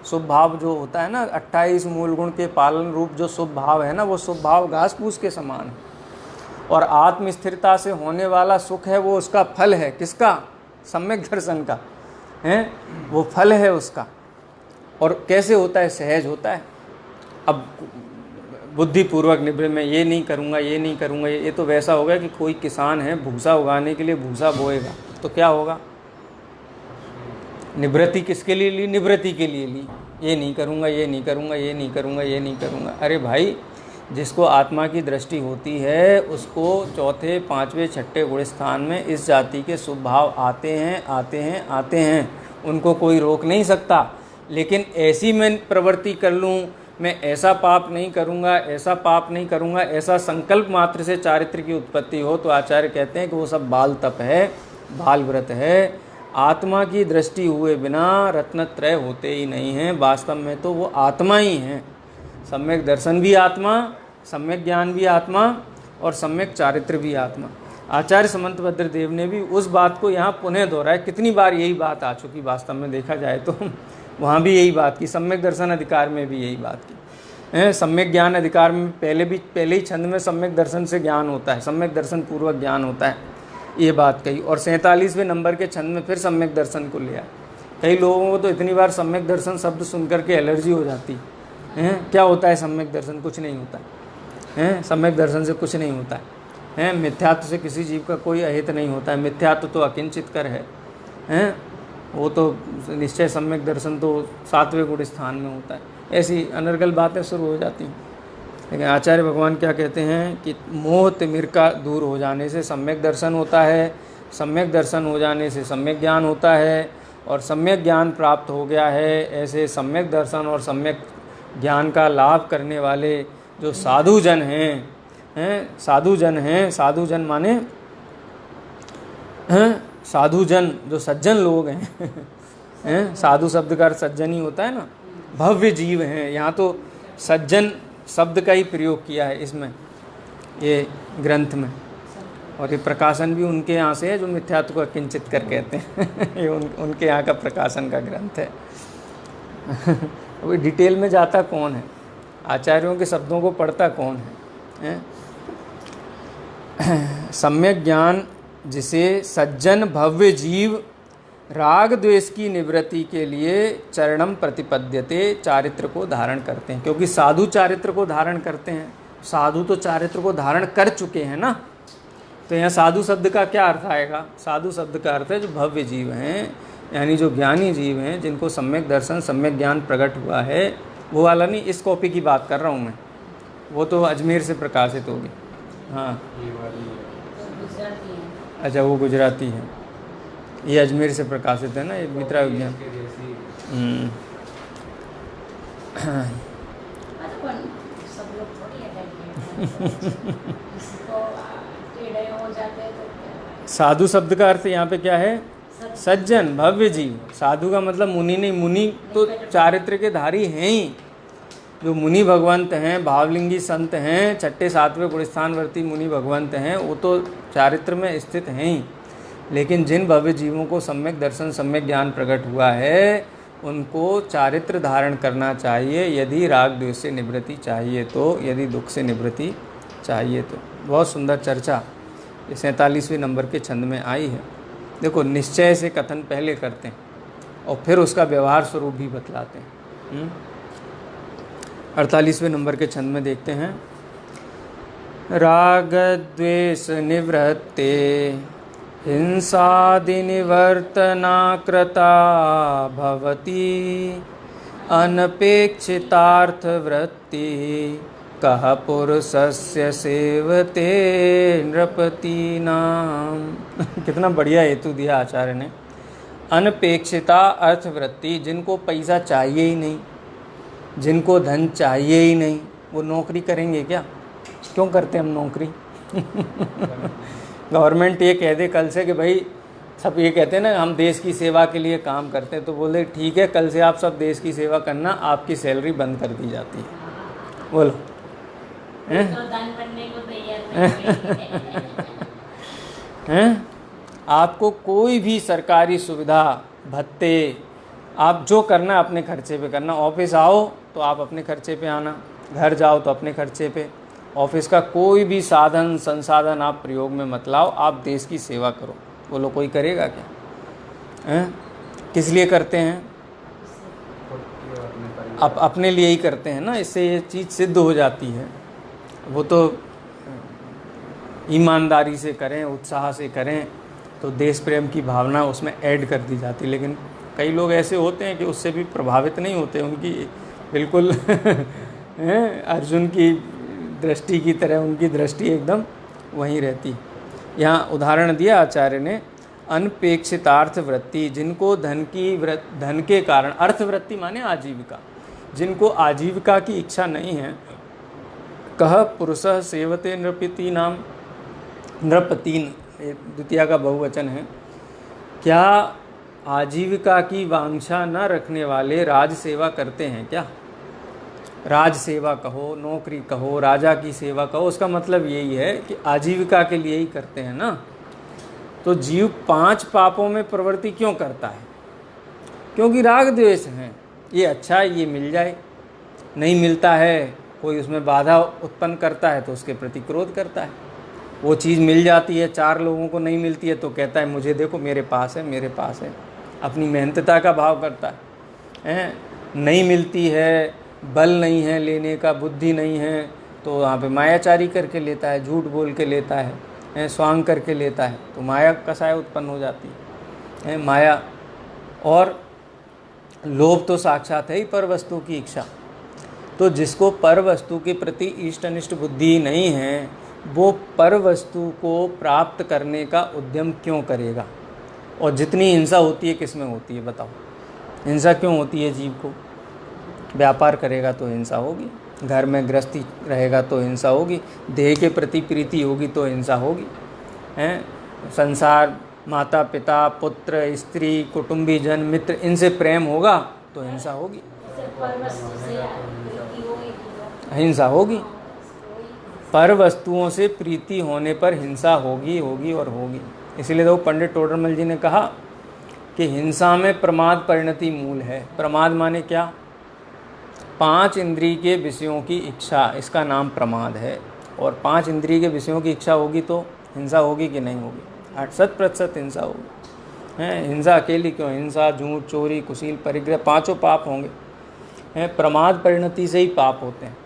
शुभ भाव जो होता है ना, 28 मूल गुण के पालन रूप जो शुभ भाव है ना, वो शुभ भाव घास फूस के समान है। और आत्म स्थिरता से होने वाला सुख है वो उसका फल है। किसका? सम्यक दर्शन का है, वो फल है उसका। और कैसे होता है? सहज होता है। अब बुद्धिपूर्वक निवृत्ति, मैं ये नहीं करूँगा, ये नहीं करूँगा, ये तो वैसा होगा कि कोई किसान है भूसा उगाने के लिए भूसा बोएगा, तो क्या होगा? निवृत्ति किसके लिए ली? निवृत्ति के लिए ली। ये नहीं करूँगा, ये नहीं करूँगा, ये नहीं करूँगा, ये नहीं करूँगा। अरे भाई, जिसको आत्मा की दृष्टि होती है उसको चौथे, पाँचवें, छठे गुण स्थान में इस जाति के शुभ भाव आते हैं, आते हैं, आते हैं। उनको कोई रोक नहीं सकता। लेकिन ऐसी मैं प्रवृत्ति कर लूँ, मैं ऐसा पाप नहीं करूँगा, ऐसा पाप नहीं करूँगा, ऐसा संकल्प मात्र से चारित्र की उत्पत्ति हो, तो आचार्य कहते हैं कि वो सब बाल तप है, बाल व्रत है। आत्मा की दृष्टि हुए बिना रत्नत्रय होते ही नहीं हैं। वास्तव में तो वो आत्मा ही हैं। सम्यक दर्शन भी आत्मा, सम्यक ज्ञान भी आत्मा, और सम्यक चारित्र भी आत्मा। आचार्य समंतभद्र देव ने भी उस बात को यहाँ पुनः दोहराया। कितनी बार यही बात आ चुकी वास्तव में देखा जाए तो। वहाँ भी यही बात की, सम्यक दर्शन अधिकार में भी यही बात की। सम्यक ज्ञान अधिकार में पहले ही छंद में सम्यक दर्शन से ज्ञान होता है, सम्यक दर्शन पूर्वक ज्ञान होता है, ये बात कही। और 47वें नंबर के छंद में फिर सम्यक दर्शन को लिया। कई लोगों को तो इतनी बार सम्यक दर्शन शब्द सुन करके एलर्जी हो जाती है। क्या होता है सम्यक दर्शन? कुछ नहीं होता है। सम्यक दर्शन से कुछ नहीं होता है। मिथ्यात्व से किसी जीव का कोई अहित नहीं होता है। मिथ्यात्व तो अकिंचित कर है। वो तो निश्चय सम्यक दर्शन तो 7वें गुण स्थान में होता है। ऐसी अनर्गल बातें शुरू हो जाती हैं। लेकिन आचार्य भगवान क्या कहते हैं कि मोह तिमिर का दूर हो जाने से सम्यक दर्शन होता है, सम्यक दर्शन हो जाने से सम्यक ज्ञान होता है, और सम्यक ज्ञान प्राप्त हो गया है। ऐसे सम्यक दर्शन और सम्यक ज्ञान का लाभ करने वाले जो साधुजन हैं, साधुजन हैं, साधुजन माने साधुजन जो सज्जन लोग हैं। साधु शब्द का अर्थ सज्जन ही होता है ना। भव्य जीव हैं, यहाँ तो सज्जन शब्द का ही प्रयोग किया है इसमें, ये ग्रंथ में। और ये प्रकाशन भी उनके यहाँ से है जो मिथ्यात्व को किंचित कर कहते हैं। ये उनके यहाँ का प्रकाशन का ग्रंथ है। अभी डिटेल में जाता कौन है, आचार्यों के शब्दों को पढ़ता कौन है? सम्यक ज्ञान जिसे सज्जन भव्य जीव राग द्वेष की निवृत्ति के लिए चरणम प्रतिपद्यते, चारित्र को धारण करते हैं। क्योंकि साधु चारित्र को धारण करते हैं, साधु तो चारित्र को धारण कर चुके हैं ना। तो यहाँ साधु शब्द का क्या अर्थ आएगा? साधु शब्द का अर्थ है जो भव्य जीव हैं, यानी जो ज्ञानी जीव हैं, जिनको सम्यक दर्शन सम्यक ज्ञान प्रकट हुआ है। वो वाला नहीं, इस कॉपी की बात कर रहा हूँ मैं, वो तो अजमेर से प्रकाशित होगी। हाँ अच्छा, वो गुजराती है, ये अजमेर से प्रकाशित है ना, ये मित्रा विज्ञान। साधु शब्द का अर्थ यहाँ पे क्या है? सज्जन भव्य जीव। साधु का मतलब मुनि नहीं, मुनि तो चारित्र के धारी हैं ही। जो मुनि भगवंत हैं, भावलिंगी संत हैं, छठे सातवें गुणस्थानवर्ती मुनि भगवंत हैं, वो तो चारित्र में स्थित हैं ही। लेकिन जिन भव्य जीवों को सम्यक दर्शन सम्यक ज्ञान प्रकट हुआ है, उनको चारित्र धारण करना चाहिए यदि राग द्वेष से निवृत्ति चाहिए तो, यदि दुख से निवृत्ति चाहिए तो। बहुत सुंदर चर्चा 47वें नंबर के छंद में आई है। देखो, निश्चय से कथन पहले करते हैं और फिर उसका व्यवहार स्वरूप भी बतलाते हैं। 48वें नंबर के छंद में देखते हैं, राग द्वेष निवृत्ते हिंसादि निवर्तना कृता भवति अनपेक्षितार्थ वृत्ति कह पुरुषस्य सेवते नृपति नाम। कितना बढ़िया हेतु दिया आचार्य ने। अनपेक्षिता अर्थवृत्ति, जिनको पैसा चाहिए ही नहीं, जिनको धन चाहिए ही नहीं, वो नौकरी करेंगे क्या? क्यों करते हम नौकरी? गवर्नमेंट ये कह दे कल से कि भाई, सब ये कहते हैं ना हम देश की सेवा के लिए काम करते हैं, तो बोले ठीक है, कल से आप सब देश की सेवा करना, आपकी सैलरी बंद कर दी जाती है। बोलो, तो दान करने को हैं? आपको कोई भी सरकारी सुविधा, भत्ते, आप जो करना अपने खर्चे पे करना। ऑफिस आओ तो आप अपने खर्चे पे आना, घर जाओ तो अपने खर्चे पे। ऑफिस का कोई भी साधन संसाधन आप प्रयोग में मत लाओ, आप देश की सेवा करो। बोलो, कोई करेगा क्या? हैं? किस लिए करते हैं? आप अपने लिए ही करते हैं ना, इससे ये चीज़ सिद्ध हो जाती है। वो तो ईमानदारी से करें, उत्साह से करें, तो देश प्रेम की भावना उसमें ऐड कर दी जाती। लेकिन कई लोग ऐसे होते हैं कि उससे भी प्रभावित नहीं होते, उनकी बिल्कुल अर्जुन की दृष्टि की तरह उनकी दृष्टि एकदम वहीं रहती। यहाँ उदाहरण दिया आचार्य ने, अनपेक्षितार्थ वृत्ति, जिनको धन के कारण, अर्थवृत्ति माने आजीविका, जिनको आजीविका की इच्छा नहीं है, कह पुरुषः सेवते नृपति नाम। नृपतीन द्वितीया का बहुवचन है। क्या आजीविका की वांछा न रखने वाले राज सेवा करते हैं क्या? राज सेवा कहो, नौकरी कहो, राजा की सेवा कहो, उसका मतलब यही है कि आजीविका के लिए ही करते हैं ना। तो जीव 5 पापों में प्रवृत्ति क्यों करता है? क्योंकि राग द्वेष हैं। ये अच्छा है, ये मिल जाए, नहीं मिलता है, कोई उसमें बाधा उत्पन्न करता है तो उसके प्रति क्रोध करता है। वो चीज़ मिल जाती है, 4 लोगों को नहीं मिलती है तो कहता है मुझे देखो, मेरे पास है, मेरे पास है। अपनी मेहनतता का भाव करता है। नहीं मिलती है, बल नहीं है लेने का, बुद्धि नहीं है, तो वहाँ पे मायाचारी करके लेता है, झूठ बोल के लेता है, स्वांग करके लेता है, तो माया कसाय उत्पन्न हो जाती है। माया और लोभ तो साक्षात है ही पर वस्तु की इच्छा। तो जिसको पर वस्तु के प्रति इष्ट अनिष्ट बुद्धि नहीं है, वो पर वस्तु को प्राप्त करने का उद्यम क्यों करेगा? और जितनी हिंसा होती है किस में होती है बताओ? हिंसा क्यों होती है जीव को? व्यापार करेगा तो हिंसा होगी, घर में गृहस्थी रहेगा तो हिंसा होगी, देह के प्रति प्रीति होगी तो हिंसा होगी, हैं? संसार, माता पिता, पुत्र, स्त्री, कुटुंबीजन, मित्र, इनसे प्रेम होगा तो हिंसा होगी, हिंसा होगी। पर वस्तुओं से प्रीति होने पर हिंसा होगी होगी और होगी। इसीलिए तो पंडित टोडरमल जी ने कहा कि हिंसा में प्रमाद परिणति मूल है। प्रमाद माने क्या? 5 इंद्रिय के विषयों की इच्छा, इसका नाम प्रमाद है। और 5 इंद्रिय के विषयों की इच्छा होगी तो हिंसा होगी कि नहीं होगी? 800% हिंसा होगी। हिंसा अकेली क्यों? हिंसा, झूठ, चोरी, कुशील, परिग्रह, 5 पाप होंगे। प्रमाद परिणति से ही पाप होते हैं।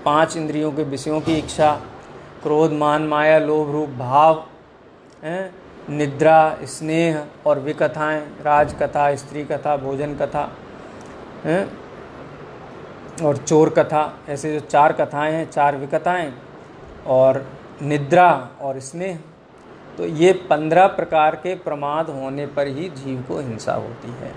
5 इंद्रियों के विषयों की इच्छा, क्रोध, मान, माया, लोभ, रूप, भाव, निद्रा, स्नेह और विकथाएं, राजकथा, स्त्री कथा, भोजन कथा और चोर कथा, ऐसे जो 4 कथाएं हैं, 4 विकथाएं और निद्रा और स्नेह, तो ये 15 प्रकार के प्रमाद होने पर ही जीव को हिंसा होती है।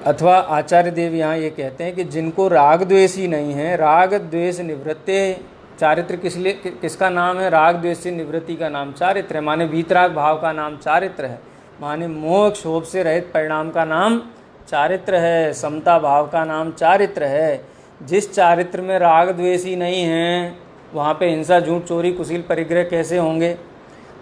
अथवा आचार्य देव यहाँ ये कहते हैं कि जिनको राग द्वेष ही नहीं है, राग द्वेष निवृत्ते, चारित्र किसका नाम है? राग द्वेष से निवृत्ति का नाम चारित्र है। माने वीतराग भाव का नाम चारित्र है। माने मोह क्षोभ से रहित परिणाम का नाम चारित्र है। समता भाव का नाम चारित्र है। जिस चारित्र में राग द्वेष ही नहीं है वहाँ पे हिंसा, झूठ, चोरी, कुशील, परिग्रह कैसे होंगे?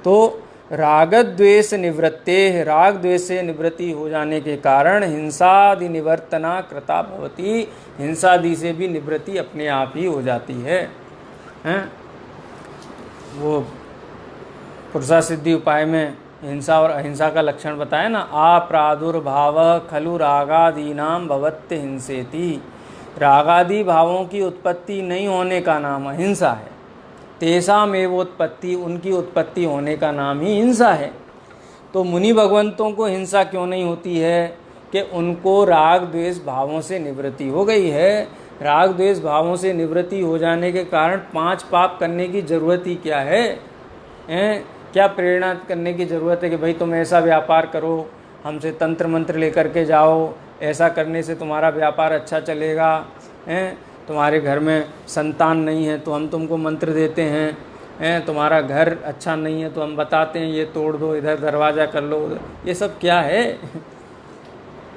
तो राग द्वेष निवृत्ते, राग द्वेष से निवृत्ति हो जाने के कारण हिंसादि निवर्तना कृता भवती, हिंसादि से भी निवृत्ति अपने आप ही हो जाती है। वो पुरुषा सिद्धि उपाय में हिंसा और अहिंसा का लक्षण बताया ना, आप्रादुर्भाव खलु रागादीनाम भवत्य हिंसेति। रागादि भावों की उत्पत्ति नहीं होने का नाम अहिंसा है। तेषामेवोत्पत्ति, उनकी उत्पत्ति होने का नाम ही हिंसा है। तो मुनि भगवंतों को हिंसा क्यों नहीं होती है? कि उनको राग द्वेष भावों से निवृत्ति हो गई है। राग द्वेष भावों से निवृत्ति हो जाने के कारण 5 पाप करने की जरूरत ही क्या है? क्या प्रेरणा करने की ज़रूरत है कि भाई तुम ऐसा व्यापार करो, हमसे तंत्र मंत्र लेकर के जाओ, ऐसा करने से तुम्हारा व्यापार अच्छा चलेगा, तुम्हारे घर में संतान नहीं है तो हम तुमको मंत्र देते हैं, तुम्हारा घर अच्छा नहीं है तो हम बताते हैं ये तोड़ दो, इधर दरवाज़ा कर लो। ये सब क्या है?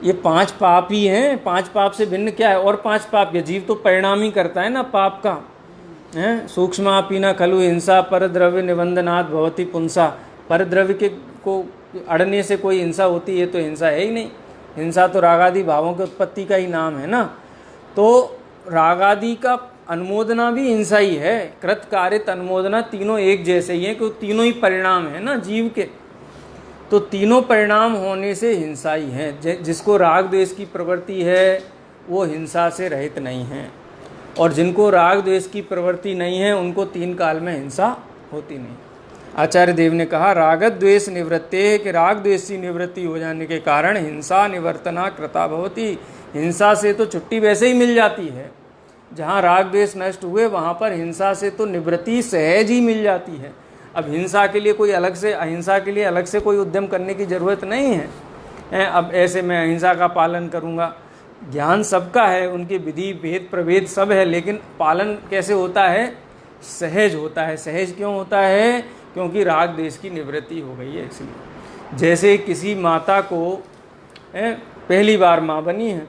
ये 5 पाप ही हैं। 5 पाप से भिन्न क्या है? और 5 पाप, ये जीव तो परिणाम ही करता है ना पाप का। सूक्ष्मापि न खलु हिंसा परद्रव्य निबंधनात् भवति पुंसा। परद्रव्य के को अड़ने से कोई हिंसा होती है? तो हिंसा है ही नहीं। हिंसा तो रागादि भावों की उत्पत्ति का ही नाम है ना। तो रागादि का अनुमोदना भी हिंसा ही है। कृत कारित अनुमोदना तीनों एक जैसे ही हैं, क्योंकि तीनों ही परिणाम है ना जीव के। तो तीनों परिणाम होने से हिंसा ही है। जिसको राग द्वेष की प्रवृत्ति है वो हिंसा से रहित नहीं है, और जिनको राग द्वेष की प्रवृत्ति नहीं है उनको 3 काल में हिंसा होती नहीं। आचार्य देव ने कहा राग द्वेष निवृत्ते, कि राग द्वेष की निवृत्ति हो जाने के कारण हिंसा निवर्तना कृता भवति। हिंसा से तो छुट्टी वैसे ही मिल जाती है। जहाँ राग द्वेष नष्ट हुए वहाँ पर हिंसा से तो निवृत्ति सहज ही मिल जाती है। अब हिंसा के लिए कोई अलग से, अहिंसा के लिए अलग से कोई उद्यम करने की ज़रूरत नहीं है। अब ऐसे मैं अहिंसा का पालन करूँगा, ज्ञान सबका है, उनके विधि भेद प्रभेद सब है, लेकिन पालन कैसे होता है? सहज होता है। सहज क्यों होता है? क्योंकि राग द्वेष की निवृत्ति हो गई है इसलिए। जैसे किसी माता को पहली बार माँ बनी है,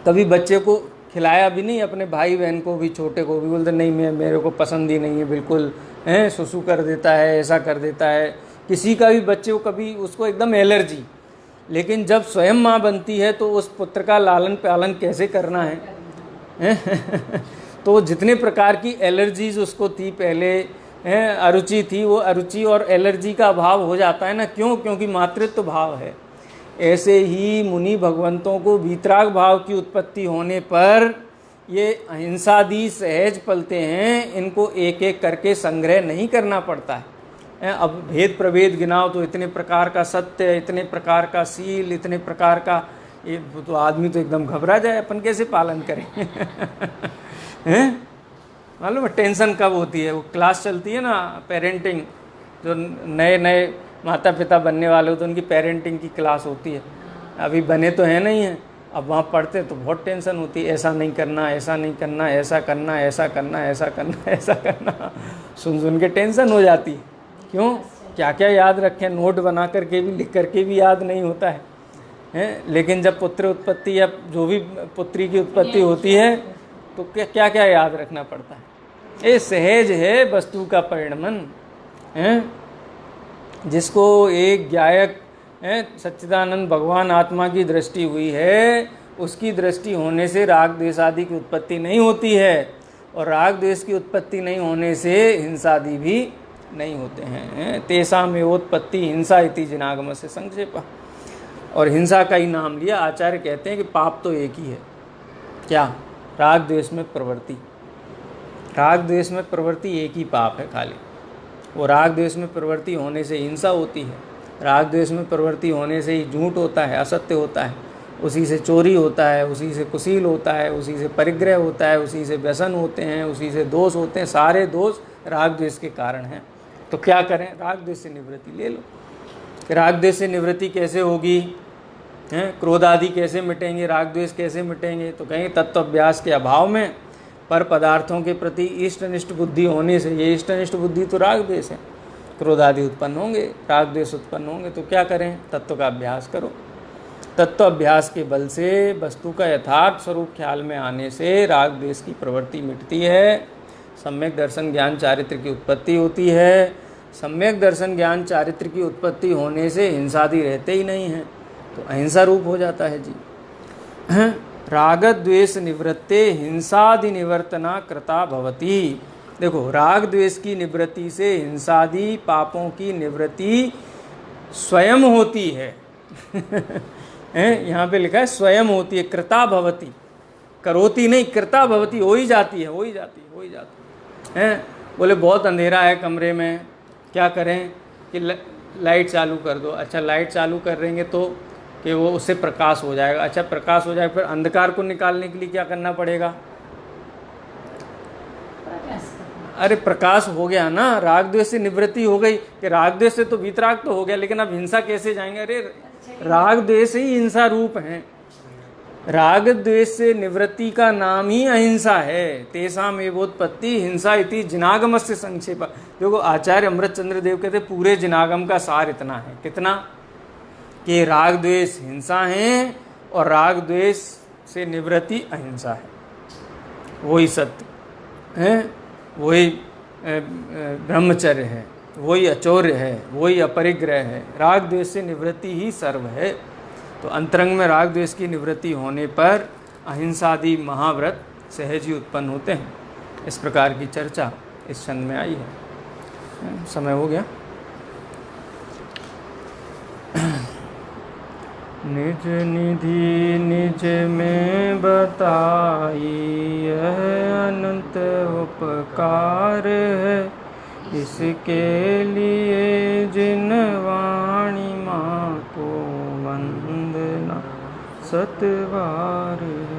कभी बच्चे को खिलाया भी नहीं, अपने भाई बहन को भी, छोटे को भी बोलते नहीं मेरे को पसंद ही नहीं है बिल्कुल, सुसु कर देता है, ऐसा कर देता है। किसी का भी बच्चे को कभी उसको एकदम एलर्जी, लेकिन जब स्वयं माँ बनती है तो उस पुत्र का लालन पालन कैसे करना है? तो जितने प्रकार की एलर्जीज उसको थी पहले, अरुचि थी, वो अरुचि और एलर्जी का अभाव हो जाता है ना। क्यों? क्योंकि मातृत्व भाव है। ऐसे ही मुनि भगवंतों को वीतराग भाव की उत्पत्ति होने पर ये अहिंसादि सहज पलते हैं। इनको एक एक करके संग्रह नहीं करना पड़ता है। अब भेद प्रभेद गिनाओ तो इतने प्रकार का सत्य, इतने प्रकार का सील, इतने प्रकार का, ये तो आदमी तो एकदम घबरा जाए, अपन कैसे पालन करें? हैं? मालूम है टेंशन कब होती है? वो क्लास चलती है ना पेरेंटिंग, जो नए नए माता पिता बनने वाले हो तो उनकी पेरेंटिंग की क्लास होती है। अभी बने तो हैं नहीं हैं, अब वहाँ पढ़ते तो बहुत टेंशन होती है, ऐसा नहीं करना, ऐसा नहीं करना, ऐसा करना, ऐसा करना, ऐसा करना, ऐसा करना, सुन सुन के टेंशन हो जाती है। क्यों? क्या क्या याद रखें, नोट बना करके भी, लिख करके भी याद नहीं होता है। लेकिन जब पुत्र उत्पत्ति या जो भी पुत्री की उत्पत्ति होती है तो क्या क्या याद रखना पड़ता है? ये सहज है वस्तु का परिणमन है। जिसको एक ज्ञायक सच्चिदानंद भगवान आत्मा की दृष्टि हुई है, उसकी दृष्टि होने से राग द्वेष आदि की उत्पत्ति नहीं होती है, और राग द्वेष की उत्पत्ति नहीं होने से हिंसादि भी नहीं होते हैं। तेषाम एवोत्पत्ति हिंसा इति जिनागम से संक्षेप। और हिंसा का ही नाम लिया। आचार्य कहते हैं कि पाप तो एक ही है, क्या? राग द्वेष में प्रवृत्ति। राग द्वेष में प्रवृत्ति एक ही पाप है खाली। वो राग द्वेष में प्रवृत्ति होने से हिंसा होती है, राग द्वेष में प्रवृत्ति होने से ही झूठ होता है, असत्य होता है, उसी से चोरी होता है, उसी से कुशील होता है, उसी से परिग्रह होता है, उसी से व्यसन होते हैं, उसी से दोष होते हैं। सारे दोष राग द्वेष के कारण हैं। तो क्या करें? राग द्वेष से निवृत्ति ले लो। कि राग द्वेष से निवृत्ति कैसे होगी? हैं, क्रोध आदि कैसे मिटेंगे, राग द्वेष कैसे मिटेंगे? तो कहेंगे तत्व अभ्यास के अभाव में, पर पदार्थों के प्रति इष्टनिष्ठ बुद्धि होने से। ये इष्टनिष्ठ बुद्धि तो राग द्वेष है। क्रोध आदि उत्पन्न होंगे, राग द्वेष उत्पन्न होंगे, तो क्या करें? तत्व का अभ्यास करो। तत्व अभ्यास के बल से वस्तु का यथार्थ स्वरूप ख्याल में आने से राग द्वेष की प्रवृत्ति मिटती है, सम्यक दर्शन ज्ञान चारित्र की उत्पत्ति होती है। सम्यक दर्शन ज्ञान चारित्र की उत्पत्ति होने से हिंसादि रहते ही नहीं हैं, तो अहिंसा रूप हो जाता है जी। राग द्वेष निवृत्ते हिंसादि निवर्तना कृता भवती। देखो, राग द्वेष की निवृत्ति से हिंसादि पापों की निवृत्ति स्वयं होती है। यहाँ पे लिखा है स्वयं होती है, कृता भवती, करोती नहीं, कृता भवती, हो ही जाती है, हो ही जाती है। बोले बहुत अंधेरा है कमरे में, क्या करें? कि लाइट चालू कर दो। अच्छा, लाइट चालू करेंगे तो कि वो उससे प्रकाश हो जाएगा। अच्छा, प्रकाश हो जाएगा, फिर अंधकार को निकालने के लिए क्या करना पड़ेगा? अरे प्रकाश हो गया ना, राग द्वेष से निवृत्ति हो गई। कि राग द्वेष से तो वीतराग तो हो गया, लेकिन अब हिंसा कैसे जाएंगे? अरे राग द्वेष ही हिंसा रूप है। राग द्वेष से निवृत्ति का नाम ही अहिंसा है। तेषाम एवोत्पत्ति हिंसा इति जिनागम से संक्षेप। देखो, आचार्य अमृत चंद्र देव कहते पूरे जिनागम का सार इतना है। कितना? कि राग द्वेष हिंसा है और राग द्वेष से निवृत्ति अहिंसा है। वही सत्य है, वही ब्रह्मचर्य है, वही अचौर्य है, वही अपरिग्रह है। राग द्वेष से निवृत्ति ही सर्व है। तो अंतरंग में राग द्वेष की निवृत्ति होने पर अहिंसादि महाव्रत सहज ही उत्पन्न होते हैं। इस प्रकार की चर्चा इस छंद में आई है। समय हो गया। निज निधि निज में बताई यह अनंत उपकार है, इसके लिए जिन वाणी माँ को वंदना सतवार है।